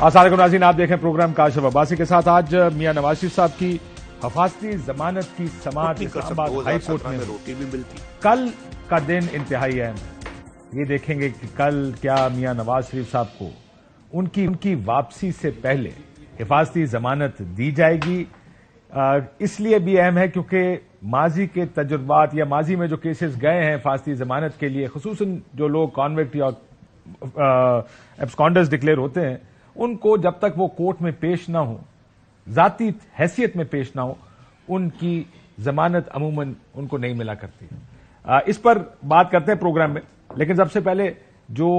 السلام علیکم ناظرین، آپ دیکھیں پروگرام کاشف عباسی کے ساتھ۔ آج میاں نواز شریف صاحب کی حفاظتی ضمانت کی سماعت اسلام آباد ہائی کورٹ میں روٹی بھی ملتی۔ کل کا دن انتہائی اہم ہے۔ یہ دیکھیں گے کہ کل کیا میاں نواز شریف صاحب کو ان کی واپسی سے پہلے حفاظتی ضمانت دی جائے گی۔ اس لیے بھی اہم ہے کیونکہ ماضی کے تجربات یا ماضی میں جو کیسز گئے ہیں حفاظتی ضمانت کے لیے، خصوصاً جو لوگ کانوکٹ یا ایبسکانڈرز ڈکلیئر ہوتے ہیں، ان کو جب تک وہ کورٹ میں پیش نہ ہو، ذاتی حیثیت میں پیش نہ ہو، ان کی ضمانت عموماً ان کو نہیں ملا کرتی۔ اس پر بات کرتے ہیں پروگرام میں، لیکن سب سے پہلے جو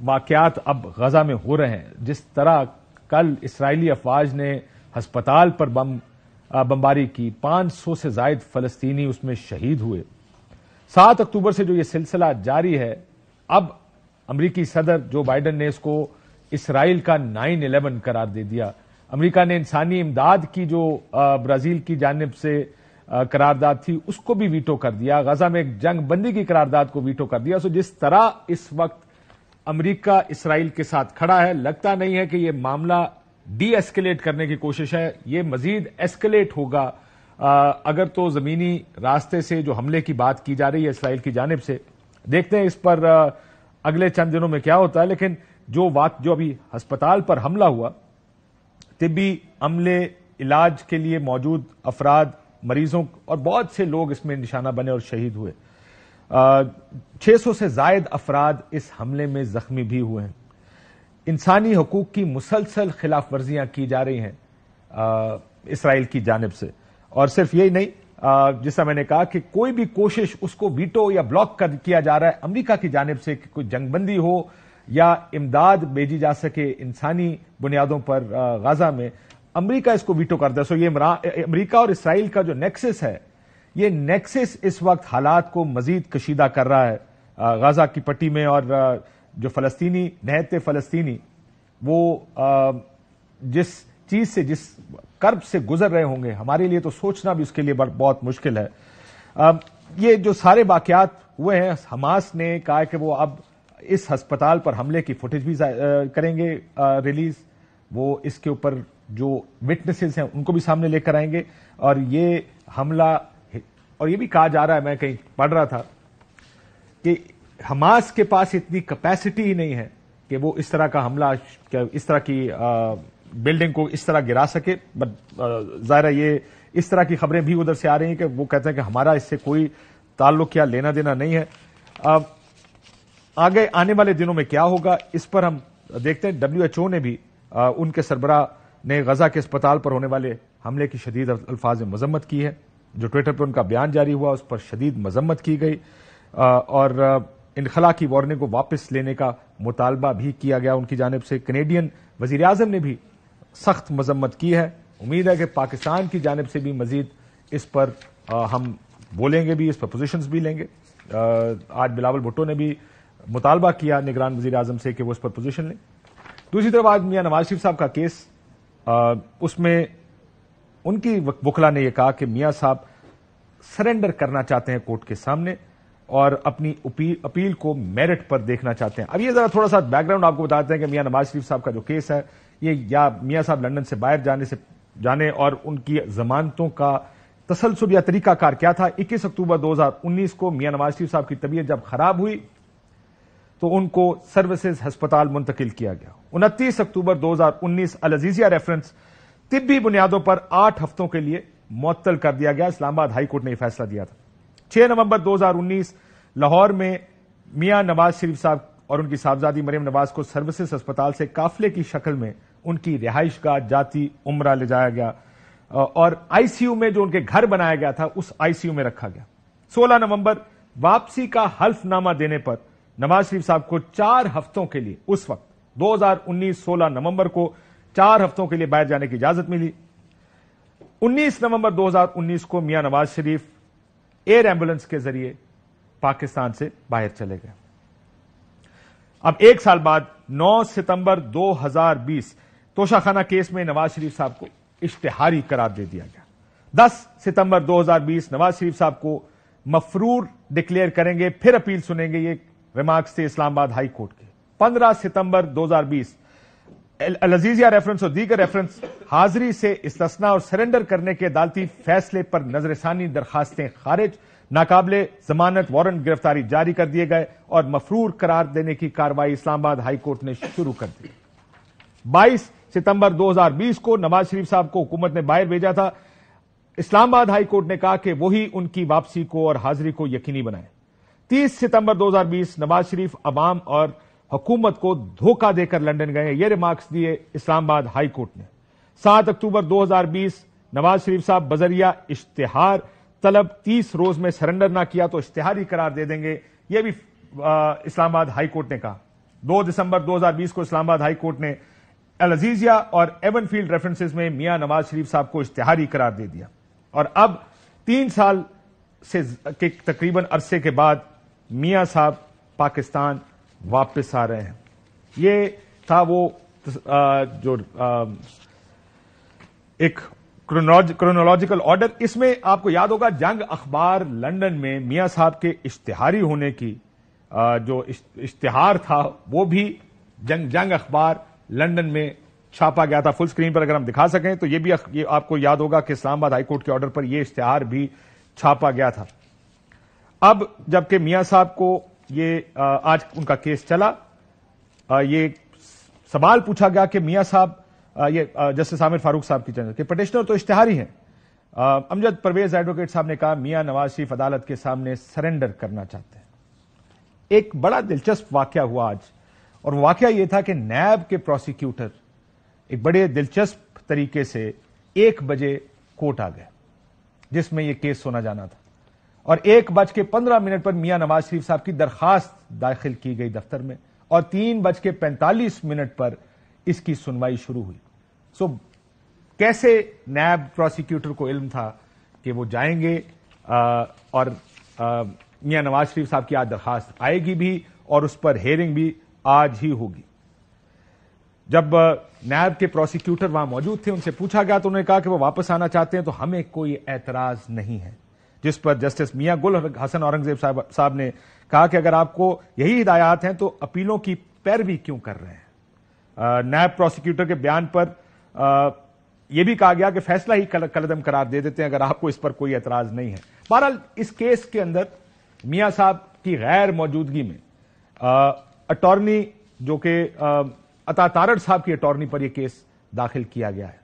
واقعات اب غزہ میں ہو رہے ہیں، جس طرح کل اسرائیلی افواج نے ہسپتال پر بمباری کی، 500 سے زائد فلسطینی اس میں شہید ہوئے۔ 7 اکتوبر سے جو یہ سلسلہ جاری ہے، اب امریکی صدر جو بائیڈن نے اس کو اسرائیل کا 9/11 قرار دے دیا۔ امریکہ نے انسانی امداد کی جو برازیل کی جانب سے قرارداد تھی اس کو بھی ویٹو کر دیا۔ غزہ میں ایک جنگ بندی کی قرارداد کو ویٹو کر دیا۔ سو جس طرح اس وقت امریکہ اسرائیل کے ساتھ کھڑا ہے، لگتا نہیں ہے کہ یہ معاملہ ڈی ایسکیلیٹ کرنے کی کوشش ہے، یہ مزید ایسکیلیٹ ہوگا اگر تو زمینی راستے سے جو حملے کی بات کی جا رہی ہے اسرائیل کی جانب سے۔ دیکھتے ہیں اس پر اگلے چند دنوں میں کیا ہوتا ہے، لیکن جو ابھی ہسپتال پر حملہ ہوا، طبی عملے، علاج کے لیے موجود افراد، مریضوں اور بہت سے لوگ اس میں نشانہ بنے اور شہید ہوئے۔ 600 سے زائد افراد اس حملے میں زخمی بھی ہوئے ہیں۔ انسانی حقوق کی مسلسل خلاف ورزیاں کی جا رہی ہیں اسرائیل کی جانب سے، اور صرف یہی نہیں، جیسا میں نے کہا کہ کوئی بھی کوشش اس کو ویٹو یا بلاک کیا جا رہا ہے امریکہ کی جانب سے کہ کوئی جنگ بندی ہو یا امداد بھیجی جا سکے انسانی بنیادوں پر غزہ میں، امریکہ اس کو ویٹو کرتا ہے۔ سو یہ امریکہ اور اسرائیل کا جو نیکسس ہے، یہ نیکسس اس وقت حالات کو مزید کشیدہ کر رہا ہے غزہ کی پٹی میں، اور جو فلسطینی نہتے فلسطینی وہ جس چیز سے، جس کرب سے گزر رہے ہوں گے، ہمارے لیے تو سوچنا بھی اس کے لیے بہت مشکل ہے۔ یہ جو سارے واقعات ہوئے ہیں، حماس نے کہا کہ وہ اب اس ہسپتال پر حملے کی فوٹیج بھی کریں گے ریلیز، وہ اس کے اوپر جو وٹنسز ہیں ان کو بھی سامنے لے کر آئیں گے، اور یہ حملہ، اور یہ بھی کہا جا رہا ہے، میں کہیں پڑھ رہا تھا کہ حماس کے پاس اتنی کیپیسٹی ہی نہیں ہے کہ وہ اس طرح کا حملہ، اس طرح کی بلڈنگ کو اس طرح گرا سکے۔ بٹ ظاہر ہے یہ اس طرح کی خبریں بھی ادھر سے آ رہی ہیں کہ وہ کہتے ہیں کہ ہمارا اس سے کوئی تعلق یا لینا دینا نہیں ہے۔ آگے آنے والے دنوں میں کیا ہوگا اس پر ہم دیکھتے ہیں۔ WHO نے بھی ان کے سربراہ نے غزہ کے اسپتال پر ہونے والے حملے کی شدید الفاظ میں مذمت کی ہے۔ جو ٹویٹر پہ ان کا بیان جاری ہوا اس پر شدید مذمت کی گئی، اور انخلا کی وارننگ کو واپس لینے کا مطالبہ بھی کیا گیا ان کی جانب سے۔ کینیڈین وزیر اعظم نے بھی سخت مذمت کی ہے۔ امید ہے کہ پاکستان کی جانب سے بھی مزید اس پر ہم بولیں گے بھی، اس پر پوزیشنز بھی لیں گے۔ آج بلاول بھٹو نے بھی مطالبہ کیا نگران وزیر اعظم سے کہ وہ اس پر پوزیشن لیں۔ دوسری طرف آج میاں نواز شریف صاحب کا کیس، اس میں ان کی وکلا نے یہ کہا کہ میاں صاحب سرنڈر کرنا چاہتے ہیں کورٹ کے سامنے اور اپنی اپیل کو میرٹ پر دیکھنا چاہتے ہیں۔ اب یہ ذرا تھوڑا سا بیک گراؤنڈ آپ کو بتاتے ہیں کہ میاں نواز شریف صاحب کا جو کیس ہے، یہ یا میاں صاحب لندن سے باہر جانے اور ان کی ضمانتوں کا تسلسل یا طریقہ کار کیا تھا۔ 21 اکتوبر 2019 کو میاں نواز شریف صاحب کی طبیعت جب خراب ہوئی تو ان کو سروسز ہسپتال منتقل کیا گیا۔ 29 اکتوبر 2019 العزیزیہ ریفرنس طبی بنیادوں پر 8 ہفتوں کے لیے معطل کر دیا گیا۔ اسلام آباد ہائی کورٹ نے یہ فیصلہ دیا تھا۔ 6 نومبر 2019 لاہور میں میاں نواز شریف صاحب اور ان کی صاحبزادی مریم نواز کو سروسز ہسپتال سے قافلے کی شکل میں ان کی رہائش گاہ جاتی عمرہ لے جایا گیا، اور ICU میں جو ان کے گھر بنایا گیا تھا اس ICU میں رکھا گیا۔ 16 نومبر واپسی کا حلف نامہ دینے پر نواز شریف صاحب کو 4 ہفتوں کے لیے، اس وقت 2019 16 نومبر کو 4 ہفتوں کے لیے باہر جانے کی اجازت ملی۔ 19 نومبر 2019 کو میاں نواز شریف ایئر ایمبولنس کے ذریعے پاکستان سے باہر چلے گئے۔ اب 1 سال بعد 9 ستمبر 2020 توشہ خانہ کیس میں نواز شریف صاحب کو اشتہاری قرار دے دیا گیا۔ 10 ستمبر 2020 نواز شریف صاحب کو مفرور ڈکلیئر کریں گے، پھر اپیل سنیں گے، یہ ریمارکس تھے اسلام آباد ہائی کورٹ کے۔ 15 ستمبر 2020 العزیزیہ ریفرنس اور دیگر ریفرنس حاضری سے استثناء اور سرنڈر کرنے کے عدالتی فیصلے پر نظر ثانی درخواستیں خارج، ناقابل ضمانت وارنٹ گرفتاری جاری کر دیے گئے اور مفرور قرار دینے کی کارروائی اسلام آباد ہائی کورٹ نے شروع کر دی۔ 22 ستمبر 2020 کو نواز شریف صاحب کو حکومت نے باہر بھیجا تھا۔ اسلام آباد ہائی کورٹ نے کہا کہ وہی ان کی واپسی کو اور حاضری کو یقینی بنائے۔ 30 ستمبر 2020 نواز شریف عوام اور حکومت کو دھوکہ دے کر لندن گئے، یہ ریمارکس دیے اسلام آباد ہائی کورٹ نے۔ 7 اکتوبر 2020 نواز شریف صاحب بذریعہ اشتہار طلب 30 روز میں سرنڈر نہ کیا تو اشتہاری قرار دے دیں گے، یہ بھی اسلام آباد ہائی کورٹ نے کہا۔ 2 دسمبر 2020 کو اسلام آباد ہائی کورٹ نے العزیزیہ اور ایون فیلڈ ریفرنسز میں میاں نواز شریف صاحب کو اشتہاری قرار دے دیا، اور اب 3 سال سے کے تقریباً عرصے کے بعد میاں صاحب پاکستان واپس آ رہے ہیں۔ یہ تھا وہ جو ایک کرونالوجیکل آرڈر۔ اس میں آپ کو یاد ہوگا جنگ اخبار لندن میں میاں صاحب کے اشتہاری ہونے کی جو اشتہار تھا وہ بھی جنگ اخبار لندن میں چھاپا گیا تھا۔ فل سکرین پر اگر ہم دکھا سکیں تو یہ بھی آپ کو یاد ہوگا کہ اسلام آباد ہائی کورٹ کے آرڈر پر یہ اشتہار بھی چھاپا گیا تھا۔ اب جبکہ میاں صاحب کو یہ آج ان کا کیس چلا، یہ سوال پوچھا گیا کہ میاں صاحب، یہ جسٹس عامر فاروق صاحب کی جنرل کے پٹیشنر تو اشتہاری ہیں، امجد پرویز ایڈوکیٹ صاحب نے کہا میاں نواز شریف عدالت کے سامنے سرنڈر کرنا چاہتے ہیں۔ ایک بڑا دلچسپ واقعہ ہوا آج، اور واقعہ یہ تھا کہ نیب کے پروسیکیوٹر ایک بڑے دلچسپ طریقے سے 1 بجے کورٹ آ گئے جس میں یہ کیس سنا جانا تھا، اور 1:15 پر میاں نواز شریف صاحب کی درخواست داخل کی گئی دفتر میں، اور 3:45 پر اس کی سنوائی شروع ہوئی۔ کیسے نیب پروسیکیوٹر کو علم تھا کہ وہ جائیں گے اور میاں نواز شریف صاحب کی آج درخواست آئے گی بھی اور اس پر ہیئرنگ بھی آج ہی ہوگی۔ جب نیب کے پروسیکیوٹر وہاں موجود تھے، ان سے پوچھا گیا تو انہوں نے کہا کہ وہ واپس آنا چاہتے ہیں تو ہمیں کوئی اعتراض نہیں ہے، جس پر جسٹس میاں گل حسن اورنگزیب صاحب نے کہا کہ اگر آپ کو یہی ہدایات ہیں تو اپیلوں کی پیروی کیوں کر رہے ہیں۔ نیب پروسیکیوٹر کے بیان پر یہ بھی کہا گیا کہ فیصلہ ہی کالعدم قرار دے دیتے ہیں اگر آپ کو اس پر کوئی اعتراض نہیں ہے۔ بہرحال اس کیس کے اندر میاں صاحب کی غیر موجودگی میں اٹارنی جو کہ عطا تارڑ صاحب کی اٹارنی پر یہ کیس داخل کیا گیا ہے۔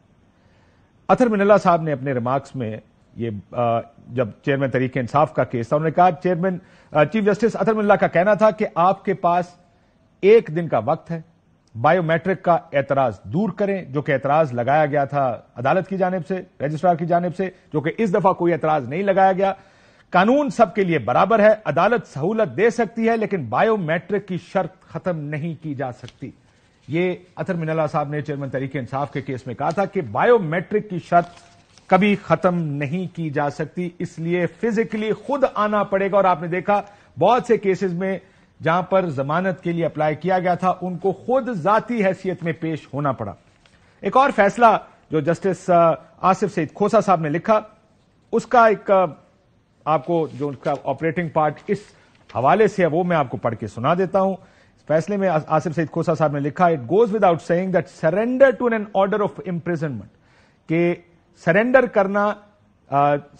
اطہر من اللہ صاحب نے اپنے ریمارکس میں یہ جب چیئرمین تحریک انصاف کا کیس تھا، انہوں نے کہا چیف جسٹس اطہر من اللہ کا کہنا تھا کہ آپ کے پاس 1 دن کا وقت ہے، بائیو میٹرک کا اعتراض دور کریں جو کہ اعتراض لگایا گیا تھا عدالت کی جانب سے، رجسٹرار کی جانب سے، جو کہ اس دفعہ کوئی اعتراض نہیں لگایا گیا۔ قانون سب کے لیے برابر ہے، عدالت سہولت دے سکتی ہے لیکن بائیو میٹرک کی شرط ختم نہیں کی جا سکتی۔ یہ اطہر من اللہ صاحب نے چیئرمین تحریک انصاف کے کیس میں کہا تھا کہ بائیو میٹرک کی شرط کبھی ختم نہیں کی جا سکتی، اس لیے فزیکلی خود آنا پڑے گا، اور آپ نے دیکھا بہت سے کیسز میں جہاں پر ضمانت کے لیے اپلائی کیا گیا تھا ان کو خود ذاتی حیثیت میں پیش ہونا پڑا۔ ایک اور فیصلہ جو جسٹس آصف سعید کھوسہ صاحب نے لکھا، اس کا ایک آپ کو جو ان کا آپریٹنگ پارٹ اس حوالے سے ہے وہ میں آپ کو پڑھ کے سنا دیتا ہوں۔ اس فیصلے میں آصف سعید کھوسہ صاحب نے لکھا، it goes without seeing that surrender to an order of imprisonment, کہ سرینڈر کرنا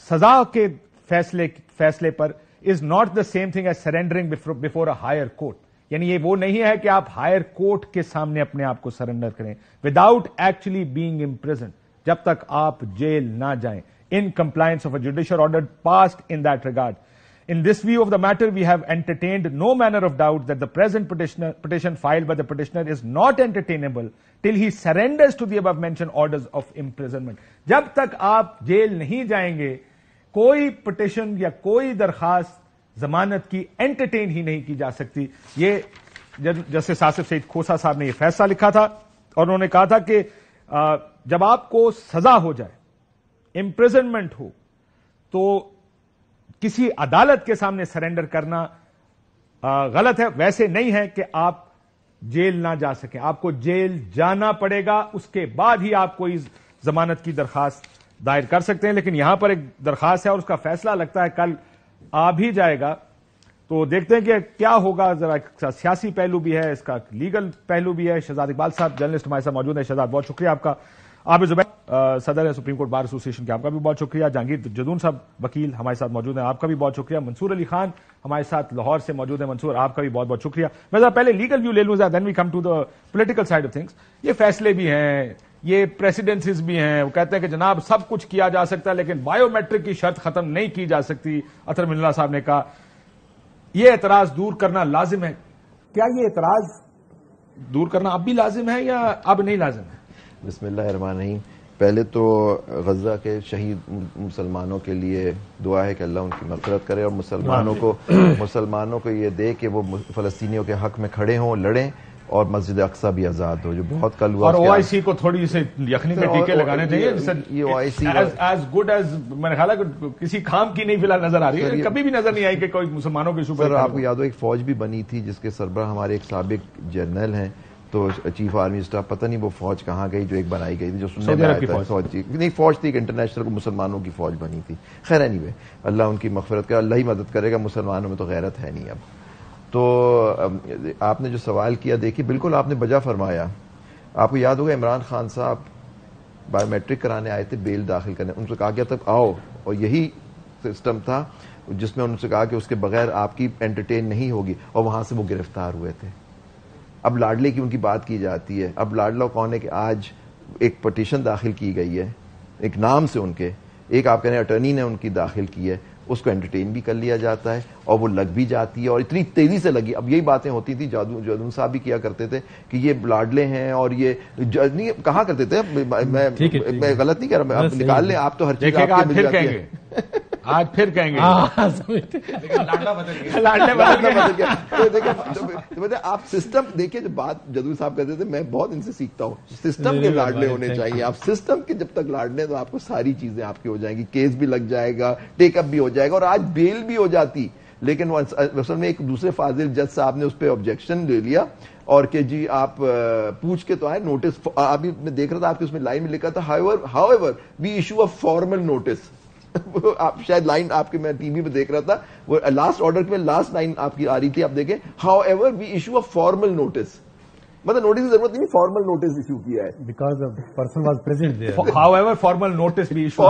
سزا کے فیصلے پر is not the same thing as surrendering before a higher court, یعنی یہ وہ نہیں ہے کہ آپ ہائر کورٹ کے سامنے اپنے آپ کو سرینڈر کریں وداؤٹ ایکچولی بینگ امپریزنڈ، جب تک آپ جیل نہ جائیں، in compliance of a judicial order passed in that regard. In this view of the matter, we have entertained no manner of doubt that the present petition filed by the petitioner is not entertainable till he surrenders to the above mentioned orders of imprisonment. جب تک آپ jail نہیں جائیں گے کوئی petition یا کوئی درخواست ضمانت کی انٹرٹین ہی نہیں کی جا سکتی۔ یہ جسٹس آصف سعید کھوسہ صاحب نے یہ فیصلہ لکھا تھا، اور انہوں نے کہا تھا کہ جب آپ کو سزا ہو جائے، امپریزنمنٹ ہو، تو کسی عدالت کے سامنے سرنڈر کرنا غلط ہے، ویسے نہیں ہے کہ آپ جیل نہ جا سکیں، آپ کو جیل جانا پڑے گا، اس کے بعد ہی آپ کوئی ضمانت کی درخواست دائر کر سکتے ہیں۔ لیکن یہاں پر ایک درخواست ہے اور اس کا فیصلہ لگتا ہے کل آ بھی جائے گا، تو دیکھتے ہیں کہ کیا ہوگا. ذرا سیاسی پہلو بھی ہے, اس کا لیگل پہلو بھی ہے. شہزاد اقبال صاحب جرنلسٹ ہمارے ساتھ موجود ہیں. شہزاد بہت شکریہ آپ کا. عابد زبیر صدر ہے سپریم کورٹ بار ایسوسی ایشن کے, آپ کا بھی بہت شکریہ. جہانگیر جدون صاحب وکیل ہمارے ساتھ موجود ہیں, آپ کا بھی بہت شکریہ. منصور علی خان ہمارے ساتھ لاہور سے موجود ہیں. منصور, آپ کا بھی بہت بہت شکریہ. میں ذرا پہلے لیگل ویو لے لوں, then we come to the political side of things. یہ فیصلے بھی ہیں, یہ پریسیڈنسز بھی ہیں. وہ کہتے ہیں کہ جناب سب کچھ کیا جا سکتا ہے لیکن بایو میٹرک کی شرط ختم نہیں کی جا سکتی. اطہر من اللہ صاحب نے کہا یہ اعتراض دور کرنا لازم ہے. کیا یہ اعتراض دور کرنا اب بھی لازم ہے یا اب نہیں لازم ہے؟ بسم اللہ الرحمن الرحیم. پہلے تو غزہ کے شہید مسلمانوں کے لیے دعا ہے کہ اللہ ان کی مغفرت کرے, اور مسلمانوں کو یہ دے کہ وہ فلسطینیوں کے حق میں کھڑے ہوں, لڑیں, اور مسجد اقصی بھی آزاد ہو, جو بہت کل ہوا. اور او آئی سی کو تھوڑی سے یخنی میں ٹیکے لگانے چاہیے. یہ او آئی سی ایز گڈ ایز میرے خیال ہے کسی کام کی نہیں فی الحال نظر آ رہی ہے. کبھی بھی نظر نہیں آئی کہ کوئی مسلمانوں کے ایشو پر. آپ کو یاد ہو ایک فوج بھی بنی تھی جس کے سربراہ ہمارے ایک سابق جنرل ہیں, تو چیف آرمی اسٹاف, پتہ نہیں وہ فوج کہاں گئی جو ایک بنائی گئی تھی, جو سننے میں آیا تھا نہیں فوج تھی, ایک انٹرنیشنل مسلمانوں کی فوج بنی تھی. خیر اینی وے, اللہ ان کی مغفرت کرے, اللہ ہی مدد کرے گا. مسلمانوں میں تو غیرت ہے نہیں اب. تو آپ نے جو سوال کیا, دیکھیے بالکل آپ نے بجا فرمایا. آپ کو یاد ہوگا عمران خان صاحب بایو میٹرک کرانے آئے تھے, بیل داخل کرنے, ان سے کہا گیا تب آؤ, اور یہی سسٹم تھا جس میں ان سے کہا کہ اس کے بغیر آپ کی انٹرٹین نہیں ہوگی, اور وہاں سے وہ گرفتار ہوئے تھے. اب لاڈلے کی ان کی بات کی جاتی ہے. اب لاڈلا کون ہے کہ آج ایک پٹیشن داخل کی گئی ہے ایک نام سے ان کے, ایک آپ کہنے اٹرنی نے ان کی داخل کی ہے, اس کو انٹرٹین بھی کر لیا جاتا ہے اور وہ لگ بھی جاتی ہے, اور اتنی تیزی سے لگی. اب یہی باتیں ہوتی تھی, جادون صاحب بھی کیا کرتے تھے کہ یہ لاڈلے ہیں, اور یہ کہا کرتے تھے, میں غلط نہیں کہہ رہا, آپ نکال لیں, آپ تو ہر چیز آپ مل جاتی ہے. آج پھر کہیں گے آپ سسٹم دیکھیں. جو بات جدو صاحب کہتے تھے, میں بہت ان سے سیکھتا ہوں. سسٹم کے لاڈلے ہونے چاہیے. آپ سسٹم کے جب تک لاڈلے تو آپ کو ساری چیزیں آپ کی ہو جائیں گی, کیس بھی لگ جائے گا, ٹیک اپ بھی ہو جائے گا, اور آج بیل بھی ہو جاتی. لیکن اصل میں ایک دوسرے فاضل جج صاحب نے اس پہ آبجیکشن لے لیا, اور کہ جی آپ پوچھ کے تو آئے نوٹس. ابھی میں دیکھ رہا تھا آپ کی اس میں لائن میں لکھا تھا how ever we issue a formal notice. آپ شاید لائن آپ کے, میں ٹی وی پہ دیکھ رہا تھا, وہ لاسٹ آرڈر میں لاسٹ لائن آپ کی آ رہی تھی, آپ دیکھیں how ever we issue a formal notice. مطلب نوٹس کی ضرورت نہیں, فارمل نوٹس ایشو کیا ہے because the person was present there. however formal notice بھی ایشو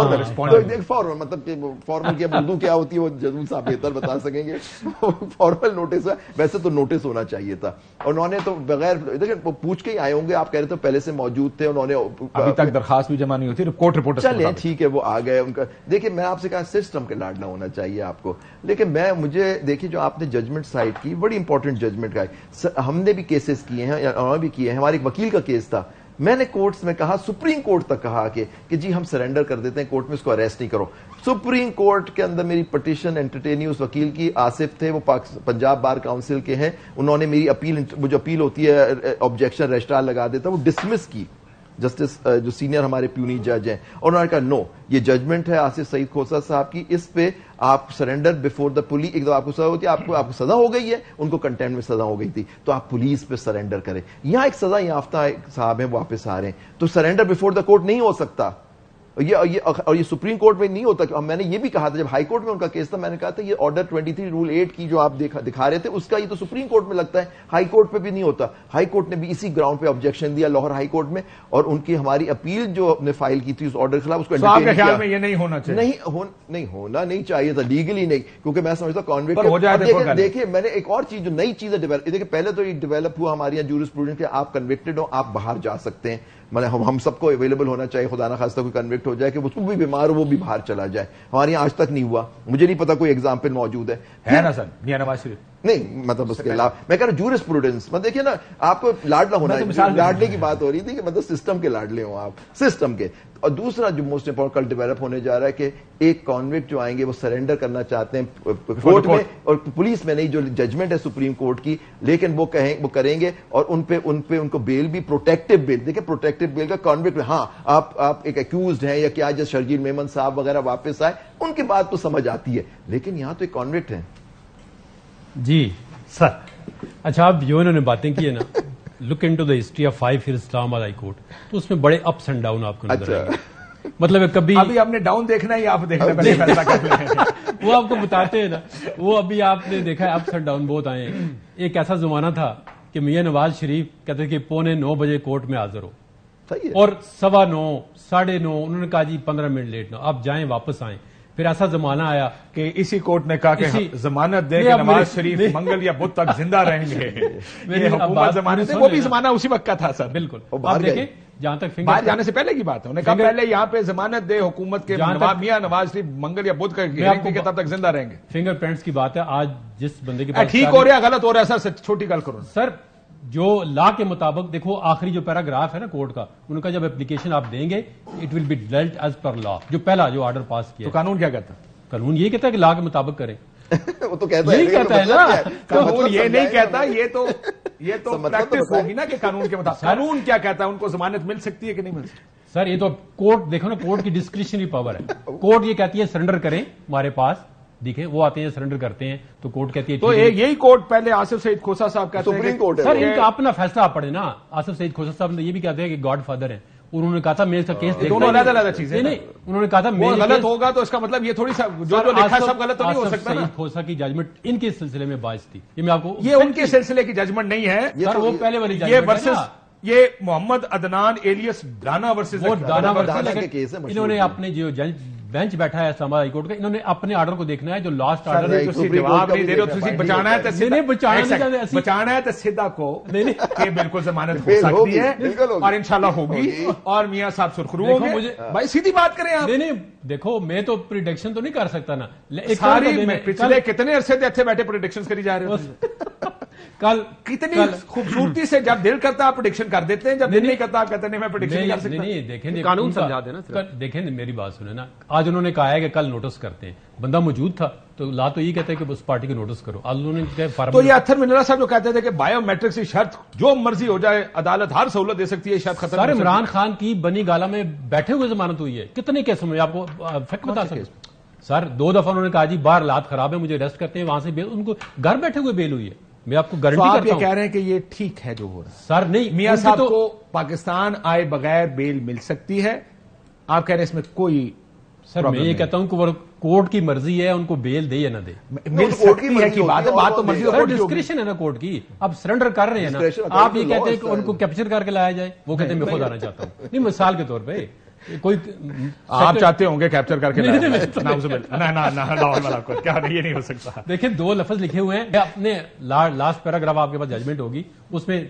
فارمل, مطلب کہ فارمل کی اردو کیا ہوتی ہے وہ جدول صاحب بہتر بتا سکیں گے. فارمل نوٹس ہے, ویسے تو نوٹس ہونا چاہیے تھا. اور انہوں نے تو بغیر دیکھیں وہ پوچھ کے ہی آئے ہوں گے, آپ کہہ رہے تھے پہلے سے موجود تھے, انہوں نے ابھی تک درخواست بھی جمع نہیں ہوتی, کورٹ رپورٹ. چلیں ٹھیک ہے, وہ آ گئے ان کا. دیکھیں میں آپ سے کہا سسٹم کے لاڈلا ہونا چاہیے آپ کو, لیکن مجھے دیکھیے جو آپ نے ججمنٹ سائٹ کی, بڑی امپورٹنٹ ججمنٹ کا, ہم نے بھی کیسز کیے ہیں, انہوں نے بھی کیے ہیں. ہمارے وکیل کا کیس تھا, میں نے کورٹس میں کہا, سپریم کورٹ تک کہا کہ جی ہم سرنڈر کر دیتے ہیں کورٹ میں, اس کو اریسٹ نہیں کرو. سپریم کورٹ کے اندر میری پٹیشن انٹرٹینی اس وکیل کی, آصف تھے, وہ پنجاب بار کاؤنسل کے ہیں, انہوں نے میری اپیل, وہ جو اپیل ہوتی ہے آبجیکشن رجسٹرار لگا دیتا, وہ ڈسمس کی جسٹس جو سینئر ہمارے پیونی جج ہیں, اور انہوں نے کہا نو, یہ ججمنٹ ہے آصف سعید کھوسہ صاحب کی, اس پہ آپ سرنڈر بفور دا پولیس. ایک دفعہ آپ کو سزا ہوتی ہے, آپ کو سزا ہو گئی ہے, ان کو کنٹینٹ میں سزا ہو گئی تھی, تو آپ پولیس پہ سرنڈر کریں. یہاں ایک سزا یافتہ صاحب ہیں, واپس آ رہے ہیں, تو سرنڈر بفور دا کورٹ نہیں ہو سکتا. اور یہ سپریم کورٹ میں نہیں ہوتا. میں نے یہ بھی کہا تھا جب ہائی کورٹ میں ان کا کیس تھا, میں نے کہا تھا یہ آرڈر 23 رول 8 کی جو آپ دکھا رہے تھے, اس کا یہ تو سپریم کورٹ میں لگتا ہے, ہائی کورٹ پہ بھی نہیں ہوتا. ہائی کورٹ نے بھی اسی گراؤنڈ پہ آبجیکشن دیا, لاہور ہائی کورٹ میں, اور ان کی ہماری اپیل جو نے فائل کی تھی اس آرڈر کے خلاف, اس کو انٹرٹین کیا. خیال میں یہ نہیں ہونا چاہیے, نہیں ہونا نہیں چاہیے تھا, لیگلی نہیں, کیونکہ میں سمجھتا کانوکٹ. دیکھیے میں نے ایک اور چیز جو نئی چیز ہے دیکھیں, پہلے تو یہ ڈیولپ ہوا ہمارے یہاں جورسپروڈنس کہ آپ کنوکٹڈ ہو آپ باہر جا سکتے ہیں, مطلب ہم سب کو اویلیبل ہونا چاہیے, خدا نہ خواستہ کوئی کنوکٹ ہو جائے کہ اس کو بھی بیمار ہو وہ بھی باہر چلا جائے. ہمارے یہاں آج تک نہیں ہوا, مجھے نہیں پتا کوئی ایگزامپل موجود ہے نا سر, میاں نواز شریف نہیں, مطلب اس کے علاوہ میں کہہ رہا ہوں جورسپروڈنس, مطلب دیکھیے نا آپ کو لاڈلا ہونا ہے, لاڈلے کی بات ہو رہی تھی کہ مطلب سسٹم کے لاڈلے ہوں آپ, سسٹم کے. اور دوسرا جو موسٹ امپورٹنٹ کل ڈیولپ ہونے جا رہا ہے کہ ایک کانوکٹ جو آئیں گے وہ سرنڈر کرنا چاہتے ہیں کورٹ میں, اور پولیس میں نہیں, جو ججمنٹ ہے سپریم کورٹ کی, لیکن وہ کریں گے, اور ان کو بیل بھی پروٹیکٹیو بیل. دیکھیں پروٹیکٹیو بیل کا کانوکٹ, ہاں آپ ایک ایکیوزڈ ہیں یا کیا, جیسے شرجیل میمن صاحب وغیرہ واپس آئے, ان کی بات تو سمجھ آتی ہے, لیکن یہاں تو ایک کانوکٹ ہے. جی سر, اچھا آپ جو انہوں نے باتیں کی ہے نا, look into the history of 5 years Islamabad high court, تو اس میں بڑے اپس اینڈ ڈاؤن آپ کو نظر آئیں گے. مطلب کبھی ابھی ہم نے ڈاؤن دیکھنا ہے یا آپ دیکھنا پہلے فیصلہ کر لیں. وہ آپ کو بتاتے ہیں نا, وہ ابھی آپ نے دیکھا ہے اپس اینڈ ڈاؤن بہت آئے ہیں. ایک ایسا زمانہ تھا کہ میاں نواز شریف کہتے کہ 8:45 بجے کورٹ میں حاضر ہو, اور 9:15 9:30 انہوں نے کہا جی 15 منٹ لیٹ نہ, آپ جائیں واپس آئیں. پھر ایسا زمانہ آیا کہ اسی کورٹ نے کہا کہ ضمانت دے کہ نواز شریف منگل یا بدھ تک زندہ رہیں گے. یہ حکومت ضمانت ہے, وہ بھی زمانہ اسی وقت کا تھا سر. بالکل. آپ دیکھیں جہاں تک باہر جانے سے پہلے کی بات ہے, انہوں نے کہا پہلے یہاں پہ ضمانت دے حکومت کے, میاں نواز شریف منگل یا بدھ کے تب تک زندہ رہیں گے. فنگر پرنٹس کی بات ہے. آج جس بندے کے پاس ٹھیک ہو رہا ہے غلط ہو رہا ہے سر, چھوٹی گل کرو سر. جو لا کے مطابق دیکھو آخری جو پیراگراف ہے نا کورٹ کا, انہوں نے کہا جب اپلیکیشن آپ دیں گے it will be dealt as per law. جو پہلا جو آرڈر پاس کیا, تو قانون کیا کہتا ہے؟ قانون یہ کہتا ہے کہ لا کے مطابق کریں. وہ تو کہتا ہے, یہی کہتا ہے نا. قانون یہ نہیں کہتا, یہ تو پریکٹس ہوگی نا کہ قانون کے مطابق. قانون کیا کہتا ہے, ان کو ضمانت مل سکتی ہے کہ نہیں مل سکتی؟ سر یہ تو کورٹ دیکھو نا, کورٹ کی ڈسکریشنری پاور ہے. کورٹ یہ کہتی ہے سرنڈر کریں ہمارے پاس, دیکھیں وہ آتے ہیں سرنڈر کرتے ہیں تو کورٹ کہتی ہے. تو یہی کورٹ پہلے آصف سعید کھوسا صاحب کہتے ہیں سپریم کورٹ ہے سر, ان کا اپنا فیصلہ آپ پڑھیں نا. آصف سعید کھوسا صاحب نے یہ بھی کہتے ہیں کہ گاڈ فادر ہیں, انہوں نے کہا تھا میں اس کا کیس دونوں علیحدہ علیحدہ چیزیں. نہیں, انہوں نے کہا تھا وہ غلط ہوگا تو اس کا مطلب یہ تھوڑی سا جو لکھا سب غلط تو نہیں ہو سکتا. سعید کھوسا کی ججمنٹ ان کے سلسلے میں باعث تھی. یہ میں آپ کو, یہ ان کے سلسلے کی ججمنٹ نہیں ہے سر, وہ پہلے والی یہ ججمنٹ ورسز یہ محمد عدنان ایلیس ڈانا ورسز انہوں نے اپنے جو بینچ بیٹھا ہے اسلام آباد ہائی کورٹ کا, انہوں نے اپنے آرڈر کو دیکھنا ہے جو لاسٹ آرڈر ہے. جواب نہیں دے رہے, بچانا ہے تو بچانا ہے تو سیدھا کو کہ بالکل ضمانت ہو سکتی ہے اور انشاءاللہ ہوگی, اور میاں صاحب سرخرو ہوں گے. بھائی سیدھی بات کریں آپ. نہیں دیکھو میں تو پریڈکشن تو نہیں کر سکتا نا. ساری پچھلے کتنے عرصے سے اتنے بیٹھے پریڈکشن کری جا رہے ہیں. کل کتنی خوبصورتی سے جب دل کرتا آپ پریڈکشن کر دیتے ہیں, جب دل نہیں کرتا آپ کہتے ہیں میں پریڈکشن نہیں کر سکتا. نہیں دیکھیں قانون سمجھا دینا. دیکھیں میری بات سنیں نا, آج انہوں نے کہا ہے کہ کل نوٹس کرتے ہیں. بندہ موجود تھا تو لا تو یہ کہتا ہے کہ اس پارٹی کو نوٹس کرو. آج انہوں نے تو یہ اتھر منرا صاحب جو کہتے تھے کہ بایو میٹرکس کی شرط جو مرضی ہو جائے عدالت ہر سہولت دے سکتی ہے, شرط ختم. سر عمران خان کی بنی گالا میں بیٹھے ہوئے ضمانت ہوئی ہے. کتنے کیسوں میں آپ کو فیکٹ بتا سکتے سر. 2 دفعہ انہوں نے کہا جی باہر حالات خراب ہے مجھے ریسٹ کرتے ہیں, وہاں سے ان کو گھر بیٹھے ہوئے بیل ہوئی ہے. میں آپ کو گارنٹی کرتا ہوں. آپ یہ کہہ رہے ہیں کہ یہ ٹھیک ہے جو ہو رہا ہے سر. نہیں, میاں صاحب کو پاکستان آئے بغیر بیل مل سکتی ہے, آپ کہہ رہے ہیں اس میں کوئی. سر میں یہ کہتا ہوں کہ کورٹ کی مرضی ہے ان کو بیل دے یا نہ دے. مل سکتی ہے کی بات تو مرضی سر ڈسکریشن ہے نا کورٹ کی. اب سرنڈر کر رہے ہیں نا, آپ یہ کہتے ہیں کہ ان کو کیپچر کر کے لایا جائے, وہ کہتے ہیں میں خود آنا چاہتا ہوں. نہیں مثال کے طور پہ کوئی آپ چاہتے ہوں گے کیپچر کر کے کیا نہیں ہو سکتا. دیکھیں 2 لفظ لکھے ہوئے ہیں, اپنے لاسٹ پیراگراف آپ کے پاس ججمنٹ ہوگی اس میں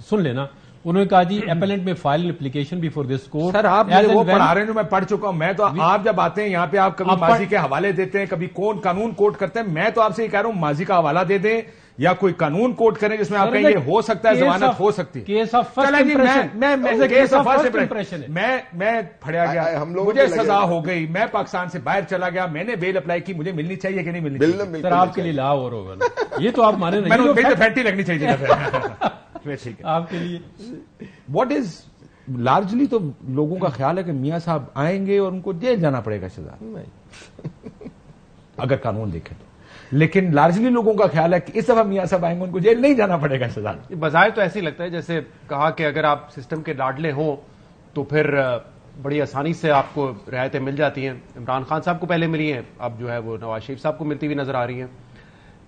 سن لینا. انہوں نے کہا جی اپیلنٹ میں file application before this court. Sir آپ وہ پڑھا رہے ہیں جو میں پڑھ چکا ہوں. میں تو آپ جب آتے ہیں یہاں پہ آپ کبھی ماضی کے حوالے دیتے ہیں, کبھی کون قانون کوٹ کرتے ہیں. میں تو آپ سے یہ کہہ رہا ہوں ماضی کا حوالہ دے دیں یا کوئی قانون کوٹ کریں جس میں آپ کہیں یہ ہو سکتا ہے, ضمانت ہو سکتی ہے. میں پھڑیا گیا, مجھے سزا ہو گئی, میں پاکستان سے باہر چلا گیا, میں نے بیل اپلائی کی, مجھے ملنی چاہیے کہ نہیں ملنی چاہیے؟ سر آپ کے لیے لا اور ہوگا نا, یہ تو آپ مانے نہیں, پھینٹی لگنی چاہیے آپ کے لیے. واٹ از لارجلی تو لوگوں کا خیال ہے کہ میاں صاحب آئیں گے اور ان کو جیل جانا پڑے گا سزا, اگر قانون دیکھیں تو. لیکن لارجلی لوگوں کا خیال ہے کہ اس دفعہ میاں صاحب آئیں گے ان کو جیل نہیں جانا پڑے گا سزا. بظاہر تو ایسے ہی لگتا ہے جیسے کہا کہ اگر آپ سسٹم کے لاڈلے ہوں تو پھر بڑی آسانی سے آپ کو رعایتیں مل جاتی ہیں. عمران خان صاحب کو پہلے ملی ہیں, اب جو ہے وہ نواز شریف صاحب کو ملتی ہوئی نظر آ رہی ہیں.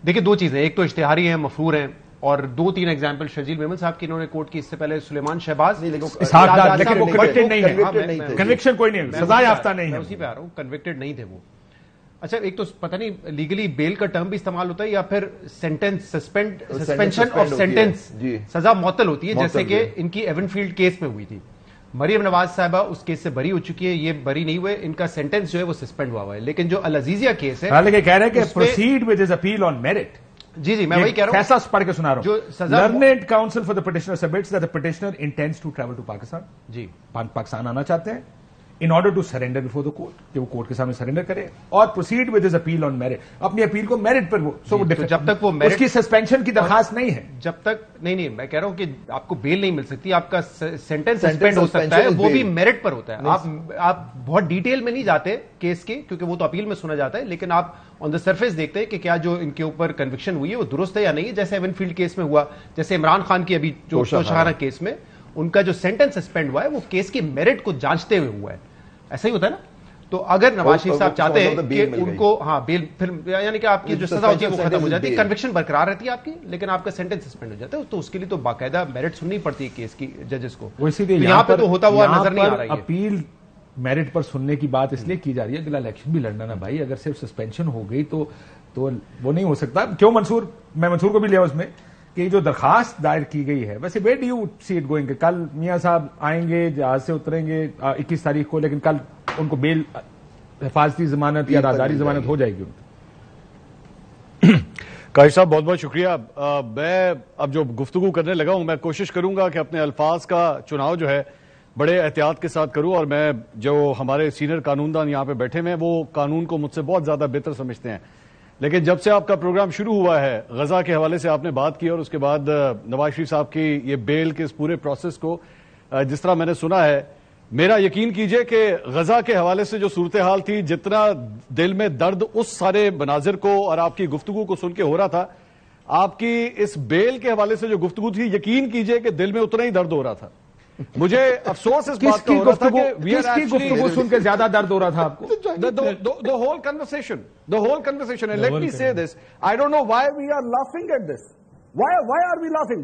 دیکھیں 2 چیزیں, ایک تو اشتہاری ہیں, مفرور ہیں, اور 2-3 ایگزامپل شرجیل میمن صاحب کی انہوں نے کوٹ کی, اس سے پہلے سلیمان شہباز. کنوکشن کوئی نہیں, سزا یافتہ نہیں ہے, اسی پہ آ رہا ہوں, کنوکٹڈ نہیں تھے وہ. اچھا ایک تو پتہ نہیں لیگلی بیل کا ٹرم بھی استعمال ہوتا ہے یا پھر سینٹینس سسپینشن آف سینٹینس, سزا معطل ہوتی ہے, جیسے کہ ان کی ایون فیلڈ کیس میں ہوئی تھی. مریم نواز صاحبہ اس کیس سے بری ہو چکی ہے, یہ بری نہیں ہوئے, ان کا سینٹینس جو ہے وہ سسپینڈ ہوا ہے. لیکن جو العزیزیہ کیس ہے حالانکہ کہہ رہے ہیں کہ proceed with his appeal on merit. جی میں وہی کہہ رہا ہوں, فیصلہ پڑھ کے سنا رہا ہوں. جو learned counsel for the petitioner submits that the petitioner intends to travel to Pakistan. جی پاکستان آنا چاہتے ہیں in order to surrender before the court, کہ وہ کورٹ کے سامنے سرینڈر کرے اور proceed with his appeal on merit, اپنی اپیل کو میرٹ پر جب تک وہ اس کی سسپینشن کی درخواست نہیں ہے, جب تک نہیں میں کہہ رہا ہوں کہ آپ کو بیل نہیں مل سکتی, آپ کا سینٹینس سسپینڈ ہو سکتا ہے, وہ بھی میرٹ پر ہوتا ہے. آپ بہت ڈیٹیل میں نہیں جاتے کیس کے, کیونکہ وہ تو اپیل میں سنا جاتا ہے, لیکن آپ آن دا سرفیس دیکھتے ہیں کہ کیا جو ان کے اوپر کنوکشن ہوئی ہے وہ درست ہے یا نہیں ہے. جیسے ایون فیلڈ کیس میں ہوا, جیسے عمران خان کی ابھی جو شاہانہ کیس میں ان کا جو سینٹینس سسپینڈ ہوا ہے وہ کیس کی میرٹ کو جانچتے ہوئے ہوا ہے. ایسا ہی ہوتا ہے نا. تو اگر نواز شریف صاحب چاہتے ہیں کہ ان کو بیل پھر یعنی کہ آپ کی جو سزا ہوتی ہے وہ ختم ہو جاتی ہے, کنوکشن برقرار رہتی ہے آپ کی, لیکن آپ کا سینٹنس سسپینڈ ہو جاتا ہے, تو اس کے لیے تو باقاعدہ میرٹ سننی پڑتی ہے کیس کی ججز کو. یہاں پہ تو ہوتا ہوا نظر نہیں آ رہا ہے. اپیل میرٹ پر سننے کی بات اس لیے کی جا رہی ہے اگلا الیکشن بھی لڑنا نا بھائی. اگر صرف سسپینشن ہو گئی تو وہ نہیں ہو سکتا. کیوں منصور, میں منصور کو بھی لیا اس میں کہ جو درخواست دائر کی گئی ہے, ویسے where do you see it going, کل میاں صاحب آئیں گے, جہاز سے اتریں گے 21 تاریخ کو, لیکن کل ان کو بیل حفاظتی ضمانت یا رازداری ضمانت ہو جائے گی. قاضی صاحب بہت بہت شکریہ. میں اب جو گفتگو کرنے لگا ہوں, میں کوشش کروں گا کہ اپنے الفاظ کا چناؤ جو ہے بڑے احتیاط کے ساتھ کروں, اور میں جو ہمارے سینئر قانوندان یہاں پہ بیٹھے ہوئے ہیں وہ قانون کو مجھ سے بہت زیادہ بہتر سمجھتے ہیں. لیکن جب سے آپ کا پروگرام شروع ہوا ہے, غزہ کے حوالے سے آپ نے بات کی, اور اس کے بعد نواز شریف صاحب کی یہ بیل کے اس پورے پروسیس کو جس طرح میں نے سنا ہے, میرا یقین کیجئے کہ غزہ کے حوالے سے جو صورتحال تھی, جتنا دل میں درد اس سارے مناظر کو اور آپ کی گفتگو کو سن کے ہو رہا تھا, آپ کی اس بیل کے حوالے سے جو گفتگو تھی, یقین کیجئے کہ دل میں اتنا ہی درد ہو رہا تھا. مجھے افسوس اس بات کا ہو رہا تھا کہ کس کی گفتگو سن کے زیادہ درد ہو رہا تھا آپ کو؟ the whole conversation, and let me say this, I don't know why we are laughing at this. Why are we laughing?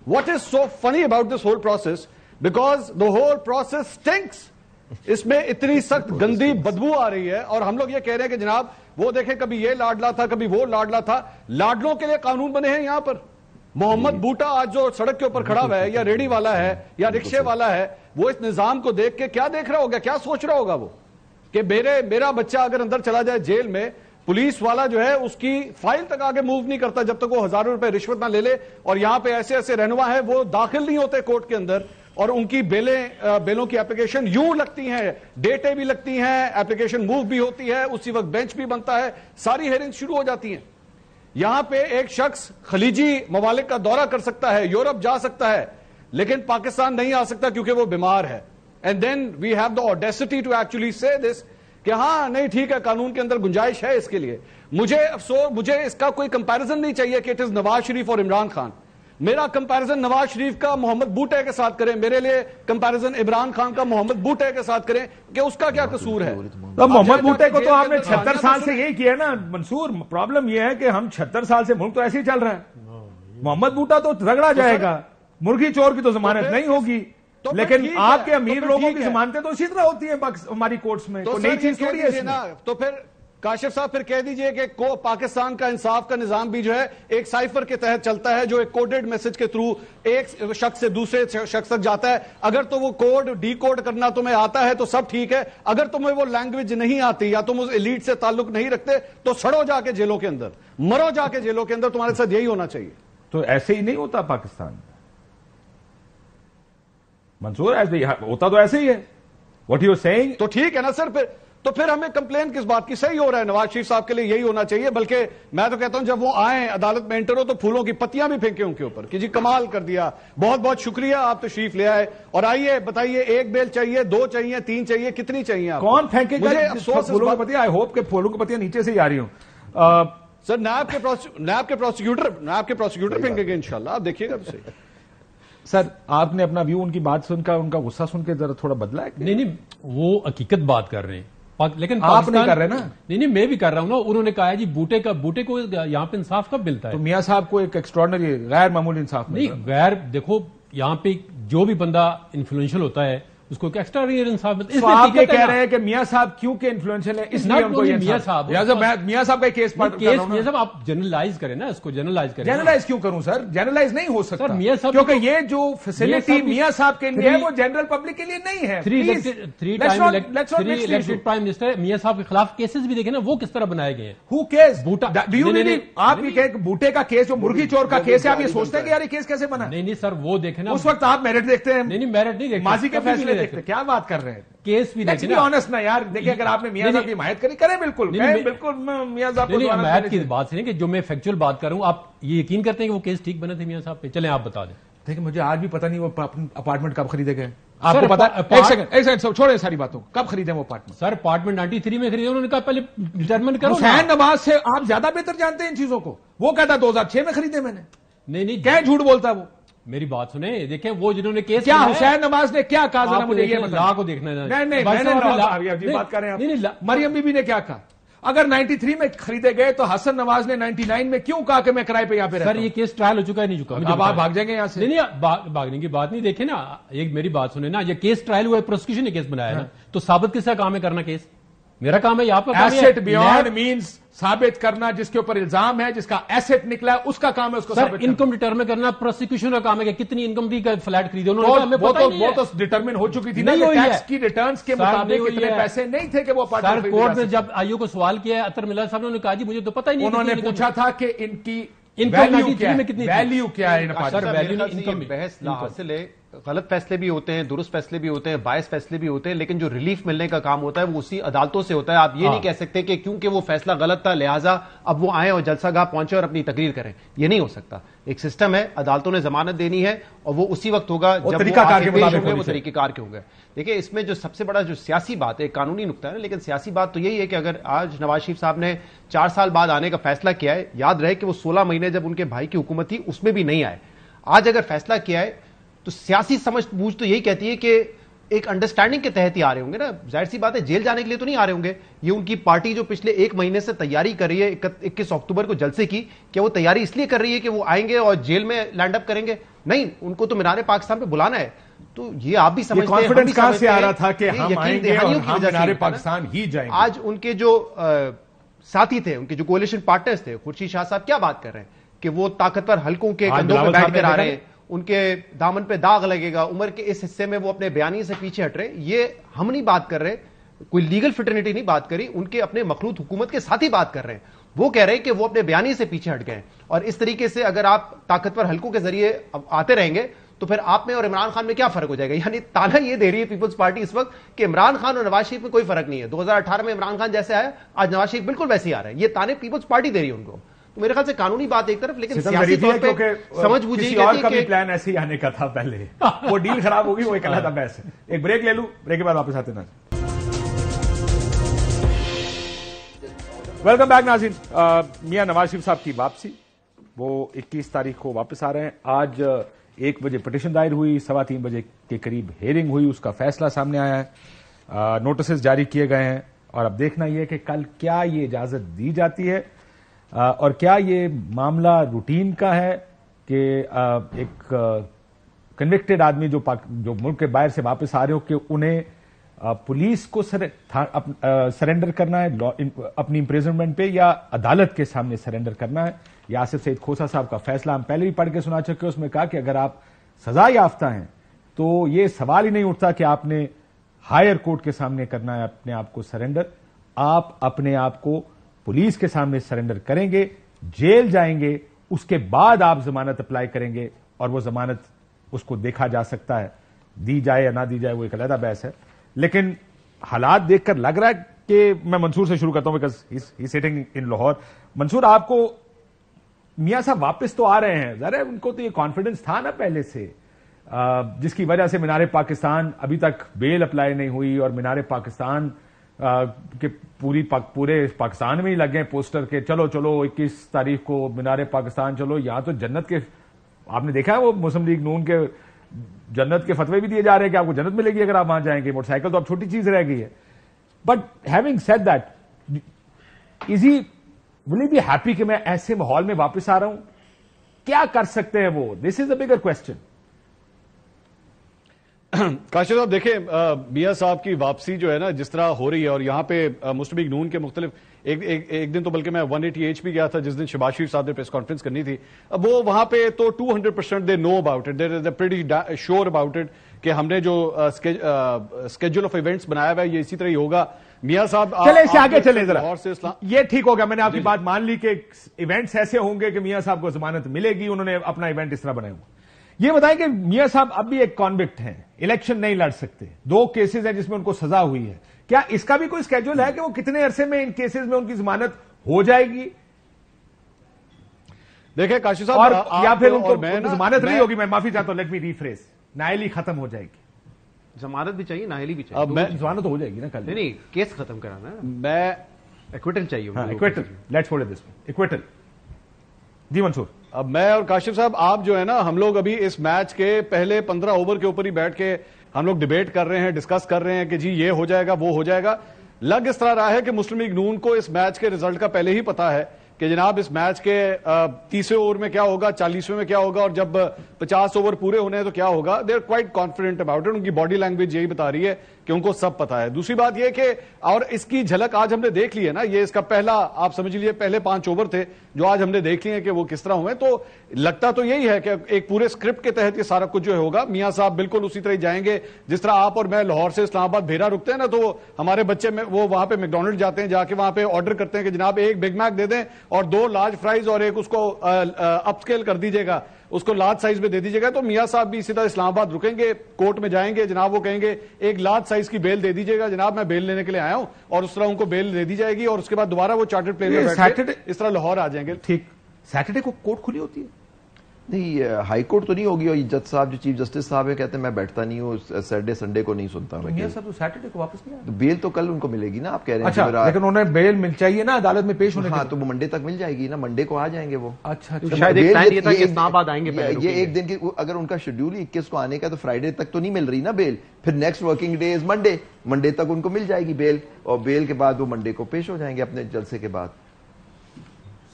What is so funny about this whole process? Because the whole process stinks. اس میں اتنی سخت گندی بدبو آ رہی ہے, اور ہم لوگ یہ کہہ رہے ہیں کہ جناب وہ دیکھیں کبھی یہ لاڈلا تھا, کبھی وہ لاڈلا تھا. لاڈلوں کے لیے قانون بنے ہیں یہاں پر. محمد بوٹا آج جو سڑک کے اوپر کھڑا ہوا ہے, یا ریڑی والا ہے, یا رکشے والا ہے, وہ اس نظام کو دیکھ کے کیا دیکھ رہا ہوگا, کیا سوچ رہا ہوگا وہ کہ میرا بچہ اگر اندر چلا جائے جیل میں, پولیس والا جو ہے اس کی فائل تک آگے موو نہیں کرتا جب تک وہ ہزاروں روپے رشوت نہ لے لے. اور یہاں پہ ایسے رہنما ہیں وہ داخل نہیں ہوتے کورٹ کے اندر, اور ان کی بیلوں کی اپلیکیشن یوں لگتی ہیں, ڈیٹیں بھی لگتی ہیں, اپلیکیشن موو بھی ہوتی ہے, اسی وقت بینچ بھی بنتا ہے, ساری ہیئرنگ شروع ہو جاتی ہیں. یہاں پہ ایک شخص خلیجی ممالک کا دورہ کر سکتا ہے, یورپ جا سکتا ہے, لیکن پاکستان نہیں آ سکتا کیونکہ وہ بیمار ہے. And then we have the audacity to actually say this کہ ہاں نہیں ٹھیک ہے, قانون کے اندر گنجائش ہے اس کے لیے. مجھے اس کا کوئی کمپیریزن نہیں چاہیے کہ اٹ از نواز شریف اور عمران خان. میرا کمپیریزن نواز شریف کا محمد بوٹے کے ساتھ کریں, میرے لیے کمپیریزن عمران خان کا محمد بوٹے کے ساتھ کریں کہ اس کا کیا قصور ہے. محمد بوٹے کو تو آپ نے 76 سال سے یہی کیا نا منصور. پرابلم یہ ہے کہ ہم 76 سال سے ملک تو ایسے ہی چل رہا ہے. محمد بوٹا تو رگڑا جائے گا, مرغی چور کی تو ضمانت نہیں ہوگی, لیکن آپ کے امیر لوگوں کی ضمانتیں تو اسی طرح ہوتی ہیں ہماری کورٹس میں. کوئی نئی چیز تھوڑی ہے. تو پھر کاشف صاحب پھر کہہ دیجئے کہ پاکستان کا انصاف کا نظام بھی جو ہے ایک سائفر کے تحت چلتا ہے, جو ایک کوڈڈ میسج کے تھرو ایک شخص سے دوسرے شخص تک جاتا ہے. اگر تو وہ کوڈ ڈی کوڈ کرنا تمہیں آتا ہے تو سب ٹھیک ہے, اگر تمہیں وہ لینگویج نہیں آتی یا تم اس ایلیٹ سے تعلق نہیں رکھتے تو سڑو جا کے جیلوں کے اندر, مرو جا کے جیلوں کے اندر. تمہارے ساتھ یہی ہونا چاہیے. تو ایسے ہی نہیں ہوتا پاکستان منصور, ایسے ہوتا تو ایسے ہی ہے. واٹ یو سیئنگ تو ٹھیک ہے نا سر, تو پھر ہمیں کمپلین کس بات کی. صحیح ہو رہا ہے, نواز شریف صاحب کے لیے یہی ہونا چاہیے. بلکہ میں تو کہتا ہوں جب وہ آئیں عدالت میں انٹر ہو تو پھولوں کی پتیاں بھی پھینکیں ان کے اوپر کہ جی کمال کر دیا, بہت بہت شکریہ آپ تشریف لے آئے. اور آئیے بتائیے, ایک بیل چاہیے, 2 چاہیے, 3 چاہیے, کتنی چاہیے آپ؟ کون پھینکے گا پھولوں کی پتیاں؟ آئی ہوپ کہ پھولوں کی پتیاں نیچے سے ہی آ رہی ہوں. سر نیب کے پروسیکیوٹر پھینکیں گے انشاءاللہ, آپ دیکھیے گا. سر آپ نے اپنا ویو ان کی بات سن کر, ان کا غصہ سن کے ذرا تھوڑا بدلا ہے؟ نہیں, وہ حقیقت بات کر رہے ہیں, لیکن آپ نہیں کر رہے نا. نہیں میں بھی کر رہا ہوں نا. انہوں نے کہا ہے جی بوٹے کو یہاں پہ انصاف کب ملتا ہے؟ تو میاں صاحب کو ایک ایکسٹراڈنری غیر معمولی انصاف نہیں, غیر دیکھو یہاں پہ جو بھی بندہ انفلوئنشل ہوتا ہے اس کو ایکسٹرا انصاف ملتا ہے. آپ یہ کہہ رہے ہیں کہ میاں صاحب کیونکہ انفلوئنشل ہے اس لیے ان کو میاں صاحب کا کیس میاں صاحب آپ جنرلائز کریں نا, اس کو جنرلائز کریں. جنرلائز کیوں کروں سر؟ جنرلائز نہیں ہو سکتا میاں صاحب, کیونکہ یہ جو فیسلٹی میاں صاحب کے لیے ہے وہ جنرل پبلک کے لیے نہیں ہے. 3 ٹائم الیکٹڈ پرائم منسٹر میاں صاحب کے خلاف کیسز بھی دیکھیں نا, وہ کس طرح بنائے گئے ہیں. ہو کیس بوٹا, آپ یہ کہ بوٹے کا کیس جو مرغی چور کا کیس ہے, آپ یہ سوچتے ہیں کہ یار یہ کیس کیسے بنا؟ نہیں سر, وہ دیکھیں نا, اس وقت آپ میرٹ دیکھتے ہیں. نہیں میرٹ نہیں دیکھتے, ماضی کے فیصلے دیکھتے. کیا بات کر رہے ہیں؟ کیس بھی دیکھیں آنےسٹ نا یار. دیکھیں اگر آپ نے میاں صاحب کی حمایت کری کریں, بالکل میاں صاحب کو حمایت کی بات نہیں کہ جو میں فیکچوئل بات کر رہا ہوں. آپ یہ یقین کرتے ہیں کہ وہ کیس ٹھیک بنے تھے میاں صاحب پہ؟ چلیں آپ بتا دیں. دیکھیں مجھے آج بھی پتہ نہیں وہ اپارٹمنٹ کب خریدے گئے. آپ کو پتا؟ ایک سیکنڈ چھوڑیں ساری باتوں, کب خریدے وہ اپارٹمنٹ؟ سر اپارٹمنٹ 93 میں خریدے. انہوں نے کہا پہلے ڈٹرمن کرو. حسین نواز سے آپ زیادہ بہتر جانتے ہیں ان چیزوں کو. وہ کہتا 2006 میں خریدے میں نے. نہیں کیا جھوٹ بولتا ہے وہ. میری بات سنیں, دیکھیں وہ جنہوں نے کیس کیا حسین نواز نے کیا کہا, ذرا مجھے یہ لا کو دیکھنا ہے. نہیں بات کر رہے ہیں, مریم بی بی نے کیا کہا, اگر 93 میں خریدے گئے تو حسن نواز نے 99 میں کیوں کہا کہ میں کرائے پہ یہاں پہ رہتا ہوں؟ سر یہ کیس ٹرائل ہو چکا ہے, نہیں چکا, اب آپ بھاگ جائیں گے یہاں سے؟ نہیں بھاگنے کی بات نہیں, دیکھیں نا, ایک میری بات سنیں نا, یہ کیس ٹرائل ہوا ہے, پروسیکیوشن نے کیس بنایا ہے, تو ثابت کس کا کام ہے کرنا کیس؟ میرا کام ہے, آپ کا کام ہے. ایسٹ بیونڈ مینز ثابت کرنا, جس کے اوپر الزام ہے, جس کا ایسٹ نکلا ہے, اس کا کام ہے اس کو ثابت کرنا. انکم ڈیٹرمن کرنا پروسیکیوشن کا کام ہے, کہ کتنی انکم دی کا فلیٹ خریدے انہوں نے, وہ تو ڈیٹرمن ہو چکی تھی نا, ٹیکس کی ریٹرنز کے مطابق اتنے پیسے نہیں تھے کہ وہ سر کورٹ میں جب آئیو کو سوال کیا ہے اطہر ملا صاحب نے کہا جی مجھے تو پتہ ہی نہیں, انہوں نے پوچھا تھا کہ ان کی ویلیو کیا ہے. بحث لا حاصل ہے, غلط فیصلے بھی ہوتے ہیں, درست فیصلے بھی ہوتے ہیں, باعث فیصلے بھی ہوتے ہیں, لیکن جو ریلیف ملنے کا کام ہوتا ہے وہ اسی عدالتوں سے ہوتا ہے. آپ یہ نہیں کہہ سکتے کہ کیونکہ وہ فیصلہ غلط تھا لہٰذا اب وہ آئیں اور جلسہ گاہ پہنچے اور اپنی تقریر کریں, یہ نہیں ہو سکتا. ایک سسٹم ہے, عدالتوں نے ضمانت دینی ہے اور وہ اسی وقت ہوگا جب وہ طریقہ کار کے ہوں گے. دیکھیں اس میں جو سب سے بڑا جو سیاسی بات ہے, قانونی نقطہ ہے, لیکن سیاسی بات تو یہی ہے کہ اگر آج نواز شریف صاحب نے 4 سال بعد آنے کا فیصلہ کیا ہے, یاد رہے کہ وہ 16 مہینے جب ان کے بھائی کی حکومت تھی اس میں بھی نہیں آئے, آج اگر فیصلہ کیا ہے تو سیاسی سمجھ بوجھ تو یہی کہتی ہے کہ ایک انڈرسٹینڈنگ کے تحت ہی آ رہے ہوں گے نا. ظاہر سی بات ہے جیل جانے کے لیے تو نہیں آ رہے ہوں گے. یہ ان کی پارٹی جو پچھلے 1 مہینے سے تیاری کر رہی ہے 21 اکتوبر کو جلسے کی, کیا وہ تیاری اس لیے کر رہی ہے کہ وہ آئیں گے اور جیل میں لینڈ اپ کریں گے؟ نہیں, ان کو تو مینار پاکستان پہ بلانا ہے. تو یہ آپ بھی سمجھتے ہیں, کانفیڈنس کہاں سے آ رہا تھا کہ ہم آئیں گے اور ہم مینار پاکستان ہی جائیں گے؟ آج ان کے جو ساتھی تھے, ان کے جو کولیشن پارٹنرز تھے, خورشید شاہ صاحب کیا بات کر رہے ہیں کہ وہ طاقتور حلقوں کے کندھوں پہ بیٹھ کر آ رہے ہیں, ان کے دامن پہ داغ لگے گا, عمر کے اس حصے میں وہ اپنے بیانیے سے پیچھے ہٹ رہے. یہ ہم نہیں بات کر رہے, کوئی لیگل فٹرنیٹی نہیں بات کری, ان کے اپنے مخلوط حکومت کے ساتھ ہی بات کر رہے ہیں. وہ کہہ رہے ہیں کہ وہ اپنے بیانیے سے پیچھے ہٹ گئے, اور اس طریقے سے اگر آپ طاقتور حلقوں کے ذریعے آتے رہیں گے تو پھر آپ میں اور عمران خان میں کیا فرق ہو جائے گا؟ یعنی تانا یہ دے رہی ہے پیپلز پارٹی اس وقت کہ عمران خان اور نواز شریف میں کوئی فرق نہیں ہے. 2018 میں عمران خان جیسے آیا, آج نواز شریف بالکل ویسے ہی آ رہا ہے. یہ تانے پیپلز پارٹی دے رہی ہے ان کو. تو میرے خیال سے قانونی بات ایک طرف, لیکن سیاسی طور پہ سمجھ بوجھے کسی اور کا بھی پلان ایسے ہی آنے کا تھا پہلے, وہ ڈیل خراب ہوگی, وہ ایک علیحدہ بحث ہے. ایک بریک لے لوں, بریک کے بعد واپس آتے ہیں. ویلکم بیک ناظرین. میاں نواز شریف صاحب کی واپسی, وہ 21 تاریخ کو واپس آ رہے ہیں. آج 1 بجے پٹیشن دائر ہوئی, 3:15 بجے کے قریب ہیئرنگ ہوئی, اس کا فیصلہ سامنے آیا ہے, نوٹسز جاری کیے گئے ہیں, اور اب دیکھنا یہ ہے کہ کل کیا یہ اجازت دی جاتی ہے, اور کیا یہ معاملہ روٹین کا ہے کہ ایک کنوکٹڈ آدمی جو ملک کے باہر سے واپس آ رہے ہو کہ انہیں پولیس کو سرنڈر کرنا ہے اپنی امپریزنمنٹ پہ, یا عدالت کے سامنے سرنڈر کرنا ہے. یہ آصف سعید کھوسا صاحب کا فیصلہ ہم پہلے بھی پڑھ کے سنا چکے, اس میں کہا کہ اگر آپ سزا یافتہ ہیں تو یہ سوال ہی نہیں اٹھتا کہ آپ نے ہائر کورٹ کے سامنے کرنا ہے اپنے آپ کو سرنڈر. آپ اپنے آپ کو پولیس کے سامنے سرنڈر کریں گے, جیل جائیں گے, اس کے بعد آپ ضمانت اپلائی کریں گے, اور وہ ضمانت اس کو دیکھا جا سکتا ہے, دی جائے یا نہ دی جائے وہ ایک علیحدہ بحث ہے. لیکن حالات دیکھ کر لگ رہا ہے کہ میں منصور سے شروع کرتا ہوں, because he sitting in Lahore. Mansoor, آپ کو میاں صاحب واپس تو آ رہے ہیں, ذرا ان کو تو یہ کانفیڈنس تھا نا پہلے سے, جس کی وجہ سے مینار پاکستان ابھی تک بیل اپلائی نہیں ہوئی, اور مینار پاکستان کہ پورے پاکستان میں ہی لگ گئے پوسٹر کے چلو 21 تاریخ کو مینار پاکستان چلو. یہاں تو جنت کے, آپ نے دیکھا ہے وہ مسلم لیگ نون کے جنت کے فتوے بھی دیے جا رہے ہیں کہ آپ کو جنت ملے گی اگر آپ وہاں جائیں گے. موٹر سائیکل تو اب چھوٹی چیز رہ گئی ہے. But having said that, is he will he be happy کہ میں ایسے ماحول میں واپس آ رہا ہوں؟ کیا کر سکتے ہیں وہ؟ دس از اے بگر کوشچن. کاشف صاحب دیکھیں, میاں صاحب کی واپسی جو ہے نا جس طرح ہو رہی ہے, اور یہاں پہ مسلم لیگ نون کے مختلف ایک دن تو بلکہ میں 180H بھی گیا تھا جس دن شہباز شریف صاحب نے پریس کانفرنس کرنی تھی. اب وہ وہاں پہ تو 200% they know about it, they pretty sure about it کہ ہم نے جو اسکیڈول آف ایونٹس بنایا ہوا ہے یہ اسی طرح ہی ہوگا. میاں صاحب چلے اس سے آگے چلیں ذرا, یہ ٹھیک ہوگا, میں نے آپ کی بات مان لی کہ ایونٹس ایسے ہوں گے کہ میاں صاحب کو ضمانت ملے گی, انہوں نے اپنا ایونٹ اس طرح بنایا ہوا. یہ بتائیں کہ میاں صاحب اب بھی ایک کانوکٹ ہیں, الیکشن نہیں لڑ سکتے, 2 کیسز ہیں جس میں ان کو سزا ہوئی ہے, کیا اس کا بھی کوئی اسکیڈول ہے کہ وہ کتنے عرصے میں ان کیسز میں ان کی ضمانت ہو جائے گی؟ دیکھیں کاشف صاحب, اور یا پھر ان کو ضمانت نہیں ہوگی, میں معافی چاہتا ہوں, لیٹ می ریفریز, نااہلی ختم ہو جائے گی. ضمانت بھی چاہیے, نااہلی بھی چاہیے. اب ضمانت ہو جائے گی نا کل. نہیں, کیس ختم کرانا ہے, میں ایکویٹل چاہیے. Acquittal, let's hold it this way, acquittal. جی منصور, اب میں اور کاشف صاحب آپ جو ہے نا, ہم لوگ ابھی اس میچ کے پہلے 15 اوور کے اوپر ہی بیٹھ کے ہم لوگ ڈیبیٹ کر رہے ہیں, ڈسکس کر رہے ہیں کہ جی یہ ہو جائے گا, وہ ہو جائے گا. لگ اس طرح رہا ہے کہ مسلم لیگ نون کو اس میچ کے رزلٹ کا پہلے ہی پتا ہے کہ جناب اس میچ کے 30ویں اوور میں کیا ہوگا, 40ویں میں کیا ہوگا, اور جب 50 اوور پورے ہونے ہیں تو کیا ہوگا. They are quite confident about it. ان کی باڈی لینگویج یہی بتا رہی ہے کہ ان کو سب پتا ہے. دوسری بات یہ کہ اور اس کی جھلک آج ہم نے دیکھ لی ہے نا, یہ اس کا پہلا آپ سمجھ لیجیے پہلے 5 اوور تھے جو آج ہم نے دیکھ لیے ہیں کہ وہ کس طرح ہوئے. تو لگتا تو یہی ہے کہ ایک پورے اسکرپٹ کے تحت یہ سارا کچھ جو ہوگا. میاں صاحب بالکل اسی طرح جائیں گے جس طرح آپ اور میں لاہور سے اسلام آباد بھیرا رکتے ہیں نا, تو ہمارے بچے میں وہ وہاں پہ میکڈونلڈ جاتے ہیں, جا کے وہاں پہ آرڈر کرتے ہیں کہ جناب ایک بگ میک دے دیں اور 2 لارج فرائز اور ایک اس کو اپ اسکیل کر دیجیے گا, اس کو لارج سائز میں دے دیجیے گا. تو میاں صاحب بھی اسی طرح اسلام آباد رکیں گے, کورٹ میں جائیں گے, جناب وہ کہیں گے ایک لارج سائز کی بیل دے دیجیے گا, جناب میں بیل لینے کے لیے آیا ہوں, اور اس طرح ان کو بیل دے دی جائے گی, اور اس کے بعد دوبارہ وہ چارٹرڈ پلین میں بیٹھ کے اس طرح لاہور آ جائیں گے. ٹھیک, سیٹرڈے کو کورٹ کھلی ہوتی ہے؟ نہیں, ہائی کورٹ تو نہیں ہوگی, اور جج صاحب جو چیف جسٹس صاحب ہے کہتے ہیں میں بیٹھتا نہیں ہوں سیٹرڈے سنڈے کو نہیں سنتا میں. میاں صاحب تو سیٹرڈے کو واپس نہیں آئے, بیل تو کل ان کو ملے گی نا, آپ کہہ رہے ہیں. اچھا, لیکن انہیں بیل مل چاہیے نا عدالت میں پیش ہونے. ہاں, تو وہ منڈے تک مل جائے گی نا, منڈے کو آ جائیں گے وہ. اچھا, شاید ایک پلان یہ تھا کہ اسلام آباد آئیں گے, یہ ایک دن کی, اگر ان کا شیڈیول 21 کو آنے کا تو فرائیڈے تک تو نہیں مل رہی نا بیل, پھر next working day is Monday, Monday تک ان کو مل جائے گی بیل, اور بیل کے بعد وہ منڈے کو پیش ہو جائیں گے اپنے جلسے کے بعد.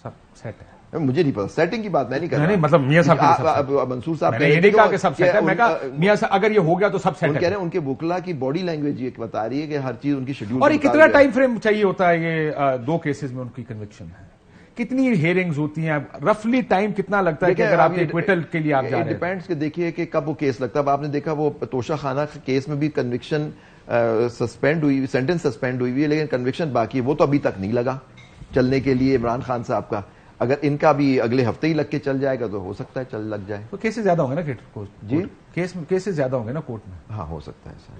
سب سیٹ ہے. مجھے نہیں پتا, سیٹنگ کی بات میں نہیں کر رہا. مطلب میاں صاحب منصور صاحب نے یہ نہیں کہا کہ سب سیٹ ہے, میں کہا میاں صاحب اگر یہ ہو گیا تو سب سیٹ ہے. کہہ رہے ہیں ان کے وکلا کی باڈی لینگویج یہ بتا رہی ہے کہ ہر چیز ان کی شیڈیول. اور یہ کتنا ٹائم فریم چاہیے ہوتا ہے یہ 2 کیسز میں ان کی کنوکشن ہے, کتنی ہیئرنگز ہوتی ہیں, رفلی ٹائم کتنا لگتا ہے کہ اگر آپ ایکویٹل کے لیے آپ جا رہے ہیں؟ ڈیپینڈس کہ دیکھیے کہ کب وہ کیس لگتا ہے. اب آپ نے دیکھا وہ توشہ خانہ کیس میں بھی کنوکشن سسپینڈ ہوئی, سینٹنس سسپینڈ ہوئی ہے, لیکن کنوکشن باقی ہے, وہ تو ابھی تک نہیں لگا چلنے کے لیے عمران خان صاحب کا. اگر ان کا بھی اگلے ہفتے ہی لگ کے چل جائے گا تو ہو سکتا ہے چل لگ جائے. تو کیسز زیادہ ہوں گے نا کورٹ, جی کیسز زیادہ ہوں گے نا کورٹ میں. ہاں ہو سکتا ہے سر,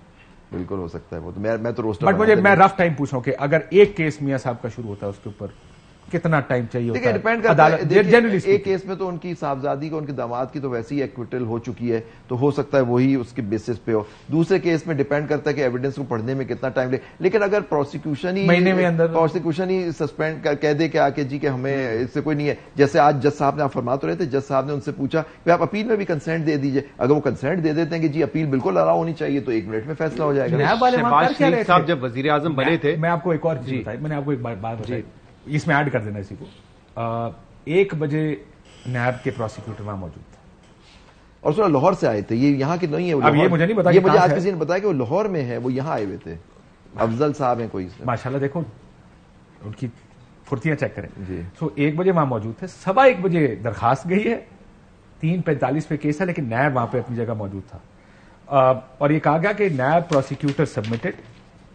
بالکل ہو سکتا ہے. وہ تو میں تو روسٹر, بٹ مجھے میں رف ٹائم پوچھ رہا ہوں کہ اگر ایک کیس میاں صاحب کا شروع ہوتا ہے اس کے اوپر کتنا ٹائم چاہیے ہوتا ہے؟ ڈیپینڈ کرتا ہے. ایک کیس میں تو ان کی صاحبزادی کو, ان کے داماد کی تو ویسے ہی ایکویٹل ہو چکی ہے, تو ہو سکتا ہے وہی اس کے بیسس پہ ہو. دوسرے کیس میں ڈیپینڈ کرتا ہے کہ ایویڈنس کو پڑھنے میں کتنا ٹائم لے. لیکن اگر پروسیکیوشن ہی سسپینڈ کہہ دے کہ آ کے جی کہ ہمیں اس سے کوئی نہیں ہے, جیسے آج جج صاحب نے آپ فرما تو رہے تھے, جج صاحب نے ان سے پوچھا کہ آپ اپیل میں بھی کنسنٹ دے دیجیے. اگر وہ کنسنٹ دے دیتے ہیں کہ جی اپیل بالکل الاؤ ہونی چاہیے تو 1 منٹ میں فیصلہ ہو جائے گا. شہباز شریف صاحب جب وزیر اعظم بنے تھے, میں آپ کو ایک اور چیز بتائی, میں نے آپ کو ایک بات بتائی, اس میں ایڈ کر دینا اسی کو. 1 بجے نیب کے پروسیکیوٹر وہاں موجود تھے, اور سر لاہور سے آئے تھے, یہ یہاں کے نہیں ہے. اب یہ مجھے نہیں پتا, یہ مجھے آج کسی نے بتایا کہ وہ لاہور میں ہے, وہ یہاں آئے ہوئے تھے. افضل صاحب ہیں کوئی, ماشاءاللہ دیکھو ان کی پھرتیاں چیک کریں. جی, سو 1 بجے وہاں موجود تھے, 1:15 بجے درخواست گئی ہے, 3:45 پہ کیس ہے, لیکن نیب وہاں پہ اپنی جگہ موجود تھا. اور یہ کہا گیا کہ NAB prosecutor submitted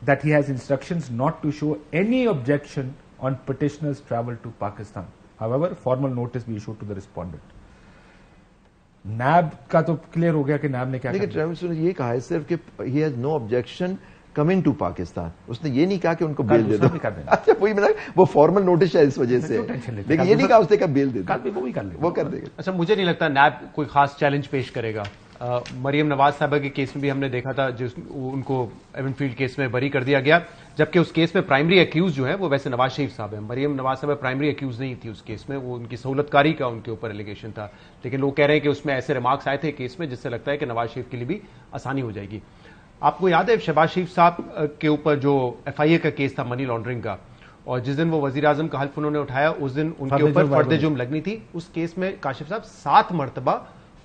that he has instructions not to show any objection on petitioner's travel to Pakistan. However, formal notice be issued to the respondent. NAB کا تو کلیئر ہو گیا کہ نیب نے کیا کہا. لیکن ٹریولس نے یہ کہا ہے صرف کہ he has no objection coming to Pakistan. اس نے یہ نہیں کہا کہ ان کو بیل دے دو. اچھا وہی میں وہ فارمل نوٹس ہے اس وجہ سے, لیکن یہ نہیں کہا اس نے کہا بیل دے دو, وہ کر دے گا. اچھا مجھے نہیں لگتا نیب کوئی خاص چیلنج پیش کرے گا. مریم نواز صاحبہ کے کیس میں بھی ہم نے دیکھا تھا, جس ان کو ایون فیلڈ کیس میں بری کر دیا گیا, جبکہ اس کیس میں پرائمری ایکیوز جو ہیں وہ ویسے نواز شریف صاحب ہیں. مریم نواز صاحبہ پرائمری ایکیوز نہیں تھی اس کیس میں, وہ ان کی سہولت کاری کا ان کے اوپر ایلیگیشن تھا, لیکن لوگ کہہ رہے ہیں کہ اس میں ایسے ریمارکس آئے تھے کیس میں جس سے لگتا ہے کہ نواز شریف کے لیے بھی آسانی ہو جائے گی. آپ کو یاد ہے شہباز شریف صاحب کے اوپر جو FIA کا کیس تھا منی لانڈرنگ کا, اور جس دن وہ وزیر اعظم کا حلف انہوں نے اٹھایا اس دن ان کے اوپر فرد جرم لگنی تھی. اس کیس میں کاشف صاحب 7 مرتبہ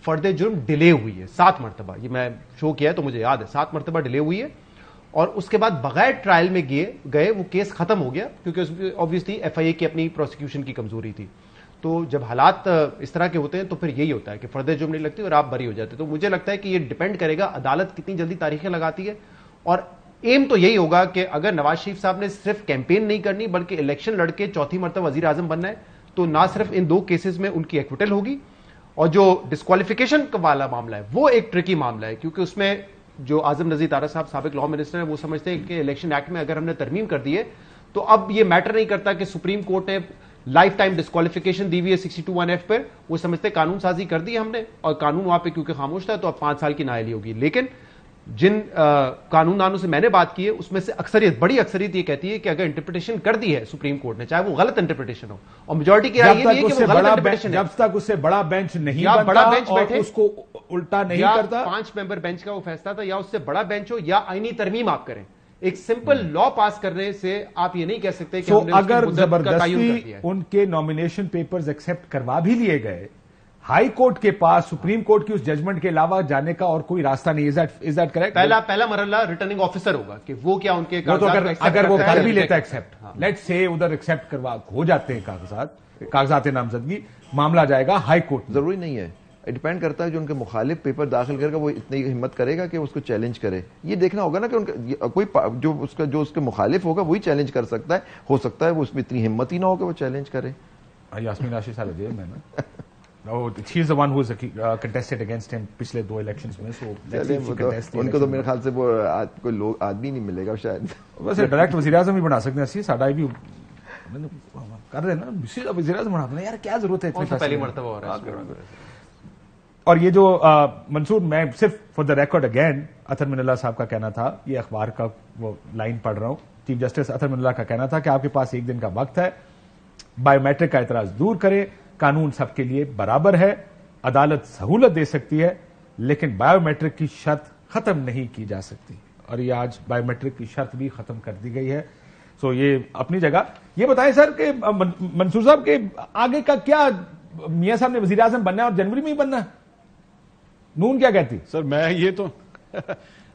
فرد جرم ڈیلے ہوئی ہے, 7 مرتبہ. یہ میں شو کیا ہے تو مجھے یاد ہے 7 مرتبہ ڈیلے ہوئی ہے, اور اس کے بعد بغیر ٹرائل میں گئے وہ کیس ختم ہو گیا, کیونکہ obviously FIA کی اپنی پروسیکیوشن کی کمزوری تھی. تو جب حالات اس طرح کے ہوتے ہیں تو پھر یہی ہوتا ہے کہ فرد جرم نہیں لگتی اور آپ بری ہو جاتے. تو مجھے لگتا ہے کہ یہ ڈیپینڈ کرے گا عدالت کتنی جلدی تاریخیں لگاتی ہے, اور ایم تو یہی ہوگا کہ اگر نواز شریف صاحب نے صرف کیمپین نہیں کرنی بلکہ الیکشن لڑ کے 4تھی مرتبہ وزیر اعظم بننا ہے, تو نہ صرف ان 2 کیسز میں ان کی ایکویٹل ہوگی, اور جو ڈسکوالیفیکیشن والا معاملہ ہے وہ ایک ٹرکی معاملہ ہے, کیونکہ اس میں جو اعظم نذیر طارق صاحب سابق لا منسٹر ہیں وہ سمجھتے ہیں کہ الیکشن ایکٹ میں اگر ہم نے ترمیم کر دی ہے تو اب یہ میٹر نہیں کرتا کہ سپریم کورٹ نے لائف ٹائم ڈسکوالیفیکیشن دی ہوئی ہے 62(1)(f) پر, وہ سمجھتے قانون سازی کر دی ہم نے, اور قانون وہاں پہ کیونکہ خاموش تھا تو اب 5 سال کی نااہلی ہوگی. لیکن جن قانون دانوں سے میں نے بات کی ہے اس میں سے اکثریت, بڑی اکثریت یہ کہتی ہے کہ اگر انٹرپریٹیشن کر دی ہے سپریم کورٹ نے, چاہے وہ غلط انٹرپریٹیشن ہو, اور میجورٹی کی رائے یہ نہیں ہے کہ وہ غلط انٹرپریٹیشن ہے, جب تک اس سے بڑا بینچ نہیں یا بڑا بنتا بینچ اور بیٹھے اس کو الٹا نہیں کرتا, 5 ممبر بینچ کا وہ فیصلہ تھا, یا اس سے بڑا بینچ ہو, یا آئینی ترمیم آپ کریں. ایک سمپل لا پاس کرنے سے آپ یہ نہیں کہہ سکتے کہ اگر زبردستی ان کے نامینیشن پیپرز ایکسپٹ کروا بھی لیے گئے, ہائی کورٹ کے پاس سپریم کورٹ کی اس ججمنٹ کے علاوہ جانے کا اور کوئی راستہ نہیں. Is that correct? پہلا مرحلہ ریٹرننگ آفیسر ہوگا کہ وہ کیا ان کے اگر وہ کر بھی لیتا ایکسپٹ, لیٹ سے ادھر ایکسپٹ کروا ہو جاتے ہیں کاغذات نامزدگی, معاملہ جائے گا ہائی کورٹ. ضروری نہیں ہے, ڈیپینڈ کرتا ہے جو ان کے مخالف پیپر داخل کرے گا وہ اتنی ہمت کرے گا کہ اس کو چیلنج کرے. یہ دیکھنا ہوگا نا کہ ان کا کوئی جو اس کے مخالف ہوگا وہی چیلنج کر سکتا ہے. ہو سکتا ہے وہ اس میں اتنی ہمت ہی نہ ہو کہ وہ چیلنج کرے. یاسمین راشد صاحب جی میں نا she is the one who is contested against him پچھلے 2 elections میں. ان کو تو میرے خیال سے وہ کوئی لوگ آدمی نہیں ملے گا شاید. ویسے ڈائریکٹ وزیر اعظم بھی بنا سکتے ہیں, ساڈا بھی کر رہے ہیں نا وزیر اعظم بنا دیں, یار کیا ضرورت ہے پہلی مرتبہ ہو رہا ہے. اور یہ جو منصور, میں صرف فار دا ریکارڈ اگین اطہر من اللہ صاحب کا کہنا تھا, یہ اخبار کا وہ لائن پڑھ رہا ہوں, چیف جسٹس اطہر من اللہ کا کہنا تھا کہ آپ کے پاس 1 دن کا وقت ہے, بایو میٹرک کا اعتراض دور کریں, قانون سب کے لیے برابر ہے, عدالت سہولت دے سکتی ہے, لیکن بایو میٹرک کی شرط ختم نہیں کی جا سکتی, اور یہ آج بایو میٹرک کی شرط بھی ختم کر دی گئی ہے. سو یہ اپنی جگہ. یہ بتائیں سر کہ منصور صاحب کے آگے کا کیا, میاں صاحب نے وزیر اعظم بننا ہے اور جنوری میں ہی بننا ہے, نون کیا کہتی؟ سر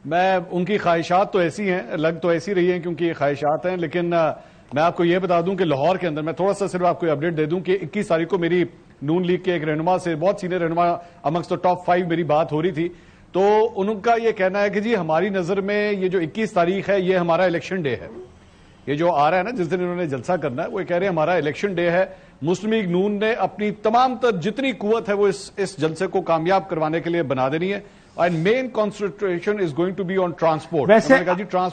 میں ان کی خواہشات تو ایسی ہیں, لگ تو ایسی رہی ہیں کیونکہ یہ خواہشات ہیں, لیکن میں آپ کو یہ بتا دوں کہ لاہور کے اندر, میں تھوڑا سا صرف آپ کو اپڈیٹ دے دوں کہ 21 تاریخ کو میری نون لیگ کے ایک رہنما سے, بہت سینئر رہنما امنگس تو ٹاپ 5 میری بات ہو رہی تھی, تو ان کا یہ کہنا ہے کہ جی ہماری نظر میں یہ جو 21 تاریخ ہے یہ ہمارا الیکشن ڈے ہے. یہ جو آ رہا ہے نا جس دن انہوں نے جلسہ کرنا ہے, وہ کہہ رہے ہیں ہمارا الیکشن ڈے ہے. مسلم لیگ نون نے اپنی تمام تر جتنی قوت ہے وہ اس جلسے کو کامیاب کروانے کے لیے بنا دینی ہے, and main concentration is going to be on transport. ویسے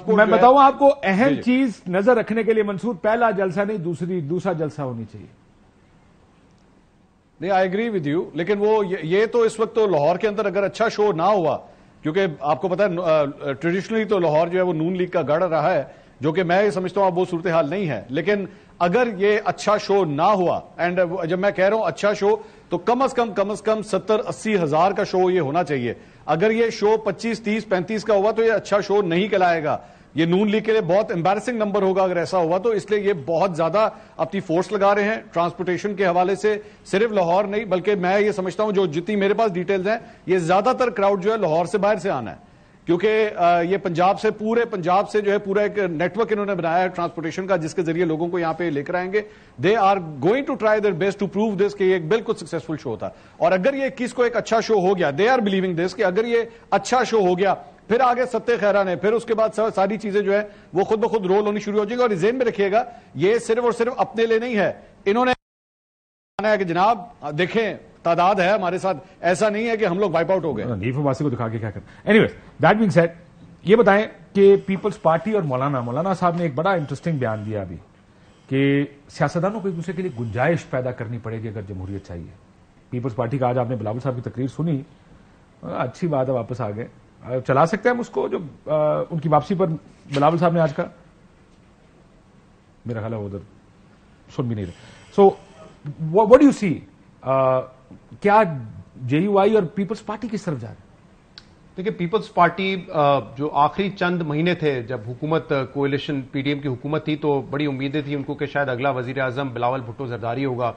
میں بتاؤں آپ کو اہم چیز نظر رکھنے کے لیے منصور, پہلا جلسہ نہیں دوسرا جلسہ ہونی چاہیے. نہیں, آئی ایگری ود یو, لیکن وہ یہ تو اس وقت تو لاہور کے اندر اگر اچھا شو نہ ہوا, کیونکہ آپ کو پتا ہے ٹریڈیشنلی تو لاہور جو ہے وہ نون لیگ کا گڑھ رہا ہے, جو کہ میں سمجھتا ہوں اب وہ صورتحال نہیں ہے, لیکن اگر یہ اچھا شو نہ ہوا, اینڈ جب میں کہہ رہا ہوں اچھا شو تو کم از کم 70-80 ہزار کا شو یہ ہونا چاہیے. اگر یہ شو 25-30-35 کا ہوا تو یہ اچھا شو نہیں کہلائے گا, یہ نون لیگ کے لیے بہت امبیرسنگ نمبر ہوگا اگر ایسا ہوا. تو اس لیے یہ بہت زیادہ اپنی فورس لگا رہے ہیں ٹرانسپورٹیشن کے حوالے سے, صرف لاہور نہیں بلکہ میں یہ سمجھتا ہوں جو جتنی میرے پاس ڈیٹیلز ہیں, یہ زیادہ تر کراؤڈ جو ہے لاہور سے باہر سے آنا ہے, کیونکہ یہ پنجاب سے, پورے پنجاب سے جو ہے پورا ایک نیٹ ورک انہوں نے بنایا ہے ٹرانسپورٹیشن کا, جس کے ذریعے لوگوں کو یہاں پہ لے کر آئیں گے. They are going to try their best to prove this کہ یہ ایک بالکل سکسیسفل شو تھا. اور اگر یہ 21 کو ایک اچھا شو ہو گیا, دے آر بلیونگ دس کہ اگر یہ اچھا شو ہو گیا, پھر آگے ستہ خیرہ نے, پھر اس کے بعد ساری چیزیں جو ہے وہ خود بخود رول ہونی شروع ہو جائیں گی. اور ذہن میں رکھیے گا یہ صرف اور صرف اپنے لیے نہیں ہے, انہوں نے کہ جناب دیکھیں تعداد ہے ہمارے ساتھ, ایسا نہیں ہے کہ ہم لوگ وائپ آؤٹ ہو گئے. نیف عباسی کو دکھا کے کیا کریں. Anyways that being said, یہ بتائیں کہ پیپلز پارٹی اور مولانا صاحب نے ایک بڑا انٹرسٹنگ بیان دیا ابھی کہ سیاستدانوں کو ایک دوسرے کے لیے گنجائش پیدا کرنی پڑے گی اگر جمہوریت چاہیے. پیپلز پارٹی کا آج آپ نے بلاول صاحب کی تقریر سنی, اچھی بات ہے واپس آ گئے, چلا سکتے ہیں ہم اس کو, جو ان کی واپسی پر بلاول صاحب نے آج کا, میرا خیال ہے وہ ادھر سن بھی نہیں رہے. سو واٹ ڈو یو سی, کیا جے یو آئی اور پیپلز پارٹی کس طرف جا رہے ہیں؟ دیکھیں پیپلز پارٹی جو آخری چند مہینے تھے جب حکومت کوئلیشن پی ڈی ایم کی حکومت تھی, تو بڑی امیدیں تھیں ان کو کہ شاید اگلا وزیر اعظم بلاول بھٹو زرداری ہوگا,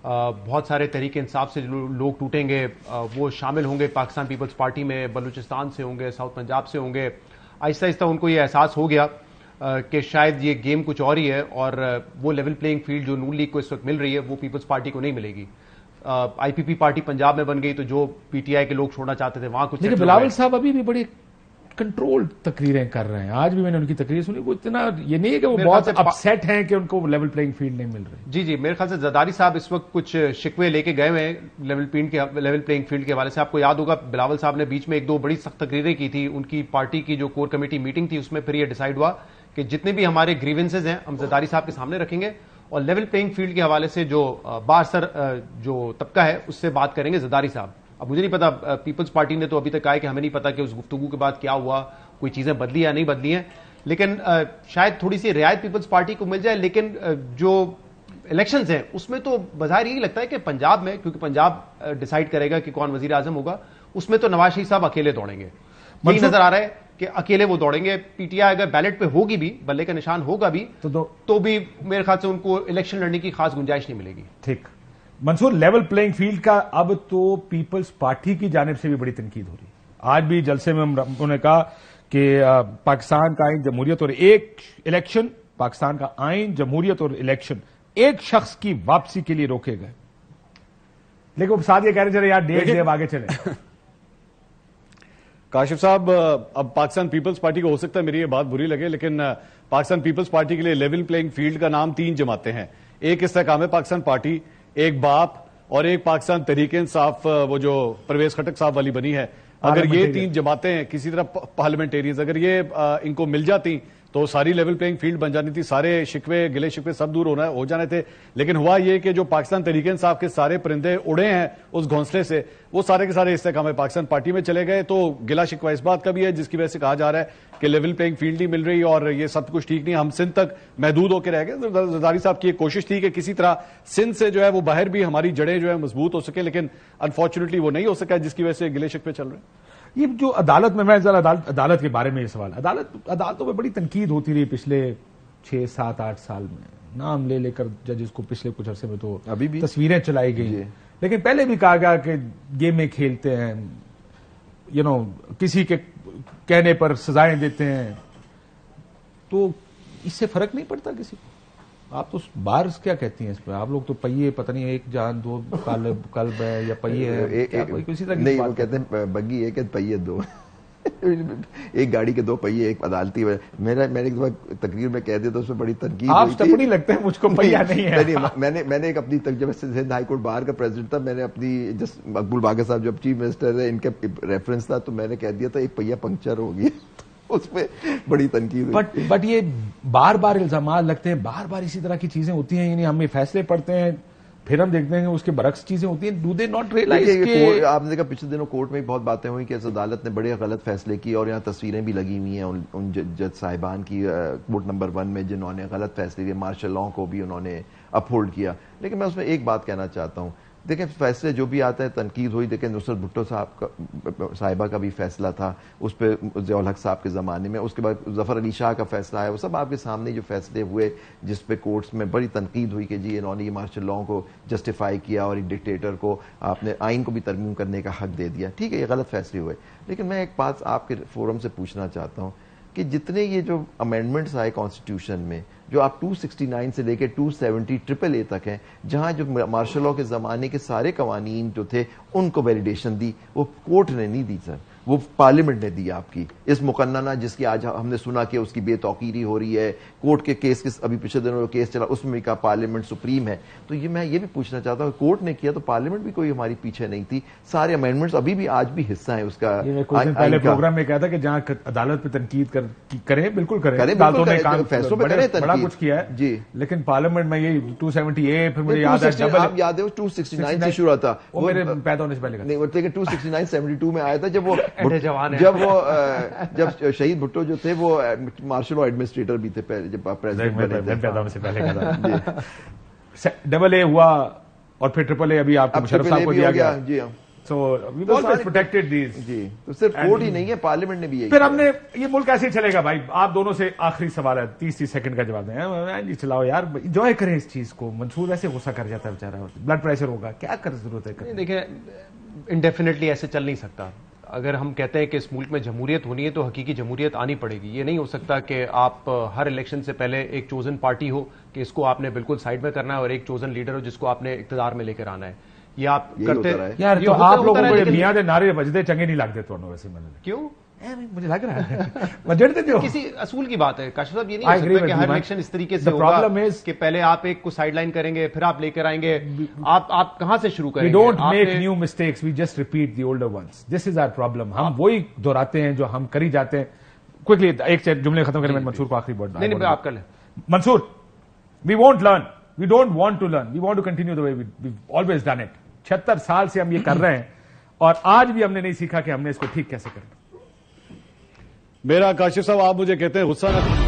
بہت سارے تحریک انصاف سے لوگ ٹوٹیں گے, وہ شامل ہوں گے پاکستان پیپلز پارٹی میں, بلوچستان سے ہوں گے, ساؤتھ پنجاب سے ہوں گے. آہستہ آہستہ ان کو یہ احساس ہو گیا کہ شاید یہ گیم کچھ اور ہی ہے, اور وہ لیول پلینگ فیلڈ جو نون لیگ کو اس وقت مل رہی ہے وہ پیپلز پارٹی کو نہیں ملے گی. آئی پی پی پارٹی پنجاب میں بن گئی تو جو پی ٹی آئی کے لوگ چھوڑنا چاہتے تھے وہاں کچھ. بلاول صاحب ابھی بھی بڑی کنٹرول تقریریں کر رہے ہیں, آج بھی میں نے ان کی تقریر سنی, وہ اتنا یہ نہیں ہے کہ وہ بہت اپسیٹ ہیں کہ ان کو لیول پلینگ فیلڈ نہیں مل رہی. جی میرے خیال سے زرداری صاحب اس وقت کچھ شکوے لے کے گئے ہوئے ہیں لیول پلینگ فیلڈ کے حوالے سے. آپ کو یاد ہوگا بلاول صاحب نے بیچ میں 1-2 بڑی سخت تقریریں کی تھی, ان کی پارٹی کی جو کور کمیٹی میٹنگ تھی اس میں پھر یہ ڈیسائیڈ ہوا کہ جتنے بھی ہمارے گریونسز ہیں ہم زرداری صاحب کے سامنے رکھیں گے, اور لیول پلینگ فیلڈ کے حوالے سے جو بااثر جو طبقہ ہے اس سے بات کریں گے زرداری صاحب. اب مجھے نہیں پتا, پیپلز پارٹی نے تو ابھی تک کہا ہے کہ ہمیں نہیں پتا کہ اس گفتگو کے بعد کیا ہوا, کوئی چیزیں بدلی یا نہیں بدلی ہیں, لیکن شاید تھوڑی سی رعایت پیپلز پارٹی کو مل جائے. لیکن جو الیکشنز ہیں اس میں تو بظاہر یہی لگتا ہے کہ پنجاب میں, کیونکہ پنجاب ڈیسائیڈ کرے گا کہ کون وزیر اعظم ہوگا, اس میں تو نواز شریف صاحب اکیلے دوڑیں گے. یہی نظر آ رہا ہے کہ اکیلے وہ دوڑیں گے. پی ٹی آئی اگر بیلٹ پہ ہوگی بھی, بلے کا نشان ہوگا بھی, تو بھی میرے خیال سے ان کو الیکشن لڑنے کی خاص گنجائش نہیں ملے گی. ٹھیک منصور, لیول پلئنگ فیلڈ کا اب تو پیپلز پارٹی کی جانب سے بھی بڑی تنقید ہو رہی ہے. آج بھی جلسے میں انہوں نے کہا کہ پاکستان کا آئین, جمہوریت اور ایک الیکشن, پاکستان کا آئین, جمہوریت اور الیکشن ایک شخص کی واپسی کے لیے روکے گئے. لیکن وہ ساتھ یہ کہہ رہے چلے یار ڈیڑھ ڈیب آگے چلے. کاشف صاحب, اب پاکستان پیپلز پارٹی کو ہو سکتا ہے میری یہ بات بری لگے, لیکن پاکستان پیپلز پارٹی کے لیے لیول پلئنگ فیلڈ کا نام 3 جماعتیں ہیں. ایک استحکام پاکستان پارٹی, ایک باپ, اور ایک پاکستان تحریک انصاف, وہ جو پرویز خٹک صاحب والی بنی ہے. اگر یہ 3 جماعتیں کسی طرح پارلیمنٹیرینز اگر یہ ان کو مل جاتی تو ساری لیول پلئنگ فیلڈ بن جانی تھی, سارے شکوے گلے شکوے سب دور ہو جانے تھے. لیکن ہوا یہ کہ جو پاکستان تحریک انصاف کے سارے پرندے اڑے ہیں اس گھونسلے سے, وہ سارے کے سارے استحکام پاکستان پارٹی میں چلے گئے. تو گلا شکوہ اس بات کا بھی ہے جس کی وجہ سے کہا جا رہا ہے کہ لیول پلئنگ فیلڈ نہیں مل رہی اور یہ سب کچھ ٹھیک نہیں, ہم سندھ تک محدود ہو کے رہ گئے. زرداری صاحب کی ایک کوشش تھی کہ کسی طرح سندھ سے جو ہے وہ باہر بھی ہماری جڑیں جو ہے مضبوط ہو سکے, لیکن انفارچونیٹلی وہ نہیں ہو سکا, جس کی وجہ سے گلے شکوے چل رہے ہیں. یہ جو عدالت میں ذرا عدالت کے بارے میں یہ سوال, عدالتوں میں بڑی تنقید ہوتی رہی پچھلے 6, 7, 8 سال میں. نام لے کر ججز کو پچھلے کچھ عرصے میں تو ابھی بھی تصویریں چلائی گئی, لیکن پہلے بھی کہا گیا کہ گیمیں کھیلتے ہیں, کسی کے کہنے پر سزائیں دیتے ہیں, تو اس سے فرق نہیں پڑتا کسی کو. آپ تو باہر کیا کہتی ہیں اس پہ؟ آپ لوگ تو پہیے پتہ نہیں ایک جان دو کلب ہے یا پہیے ہے, کسی طرح نہیں, وہ کہتے ہیں بگی ایک ہے پہیے 2, ایک گاڑی کے 2 پہیے ایک عدالتی. میں نے ایک دفعہ تقریر میں کہہ دیا تو اس میں بڑی تنقید. آپ ٹپڑی لگتے ہیں, مجھ کو پہیا نہیں ہے. میں نے ایک اپنی جب سندھ ہائی کورٹ باہر کا پریزیڈنٹ تھا, میں نے اپنی مقبول باغر صاحب جو چیف منسٹر ہے ان کا ریفرنس تھا, تو میں نے کہہ دیا تھا ایک پہیا پنکچر ہو گیا. اس پہ بڑی تنقید. بٹ یہ بار بار الزامات لگتے ہیں, بار بار اسی طرح کی چیزیں ہوتی ہیں. یعنی ہم یہ فیصلے پڑھتے ہیں, پھر ہم دیکھتے ہیں کہ اس کے برعکس چیزیں ہوتی ہیں. ڈو دے ناٹ ریئلائز کہ آپ نے دیکھا پچھلے دنوں کورٹ میں بہت باتیں ہوئی کہ اس عدالت نے بڑے غلط فیصلے کی, اور یہاں تصویریں بھی لگی ہوئی ہیں ان جج صاحبان کی کورٹ نمبر 1 میں جنہوں نے غلط فیصلے لیے. مارشل لاء کو بھی انہوں نے اپہولڈ کیا. لیکن میں اس میں ایک بات کہنا چاہتا ہوں, دیکھیں فیصلے جو بھی آتا ہے تنقید ہوئی. دیکھیں نصرت بھٹو صاحبہ کا بھی فیصلہ تھا, اس پہ ضیاء الحق صاحب کے زمانے میں. اس کے بعد ظفر علی شاہ کا فیصلہ آیا, وہ سب آپ کے سامنے جو فیصلے ہوئے جس پہ کورٹس میں بڑی تنقید ہوئی کہ جی انہوں نے یہ مارشل لاء کو جسٹیفائی کیا اور ایک ڈکٹیٹر کو آپ نے آئین کو بھی ترمیم کرنے کا حق دے دیا. ٹھیک ہے, یہ غلط فیصلے ہوئے. لیکن میں ایک بات آپ کے فورم سے پوچھنا چاہتا ہوں کہ جتنے یہ جو امینڈمنٹس آئے کانسٹیٹیوشن میں, جو آپ 269 سے لے کے 270 AAA تک ہیں, جہاں جو مارشل لاء کے زمانے کے سارے قوانین جو تھے ان کو ویلیڈیشن دی, وہ کورٹ نے نہیں دی سر, وہ پارلیمنٹ نے دی آپ کی. اس مقننہ جس کی آج ہم نے سنا کہ اس کی بے توقیری ہو رہی ہے, کورٹ کے کیس ابھی پچھلے دنوں کیس چلا اس میں بھی کہا پارلیمنٹ سپریم ہے. تو یہ میں یہ بھی پوچھنا چاہتا ہوں, کورٹ نے کیا تو پارلیمنٹ بھی کوئی ہماری پیچھے نہیں تھی. سارے امینڈمنٹس ابھی بھی آج بھی حصہ ہیں اس کا. پہلے پروگرام میں کہا تھا کہ جہاں عدالت پہ تنقید کریں, بالکل کریں, فیصلوں پہ کریں, بڑا کچھ کیا ہے جی. لیکن پارلیمنٹ میں یہ 270A, پھر مجھے یاد ہے آپ یاد ہے 269 سے شروع تھا, وہ میرے پیدا ہونے سے پہلے نہیں, 269 72 میں آیا تھا جب شہید بھٹو جو تھے وہ مارشل لاء ایڈمنسٹریٹر بھی تھے پہلے, جب پریزیڈنٹ AA ہوا اور پھر AAA ابھی آپ کو مشرف صاحب کو دیا گیا. جی ہاں, So we've always protected these. جی, تو صرف کورٹ ہی نہیں ہے, پارلیمنٹ نے بھی یہی. پھر ہم نے یہ ملک ایسے ہی چلے گا بھائی. آپ دونوں سے آخری سوال ہے, 30 سیکنڈ کا جواب دیں. جی چلاؤ یار, انجوائے کریں اس چیز کو. منصور ایسے غصہ کر جاتا ہے بیچارہ, بلڈ پریشر ہوگا, کیا کر ضرورت ہے. دیکھیں انڈیفینیٹلی ایسے چل نہیں سکتا. اگر ہم کہتے ہیں کہ اس ملک میں جمہوریت ہونی ہے تو حقیقی جمہوریت آنی پڑے گی. یہ نہیں ہو سکتا کہ آپ ہر الیکشن سے پہلے ایک چوزن پارٹی ہو کہ اس کو آپ نے بالکل سائیڈ میں کرنا ہے, اور ایک چوزن لیڈر ہو جس کو آپ نے اقتدار میں لے کر آنا ہے. یہ آپ کرتے یار, تو آپ لوگوں کو میاں دے نعرے بجدے چنگے نہیں لگتے تو ویسے کیوں مجھے لگ رہا ہے کسی اصول کی بات ہے کاشف صاحب. یہ نہیں ہو سکتا کہ ہر الیکشن اس طریقے سے ہوگا کہ پہلے آپ ایک کو سائیڈ لائن کریں گے پھر آپ لے کر آئیں گے. آپ کہاں سے شروع کریں گے؟ We don't make new mistakes, we just repeat the older ones. This is our problem. ہم وہی دہراتے ہیں جو ہم کری جاتے ہیں. کوئکلی ایک جملے ختم کریں, منصور کو آخری ورڈ. نہیں آپ کر لیں. منصور, we won't learn, we don't want to learn, we want to continue the way we've always done it. 76 سال سے ہم یہ کر رہے ہیں اور آج بھی ہم نے نہیں سیکھا کہ ہم نے اس کو ٹھیک کیسے کرنا. میرا کاشف صاحب آپ مجھے کہتے ہیں غصہ نہ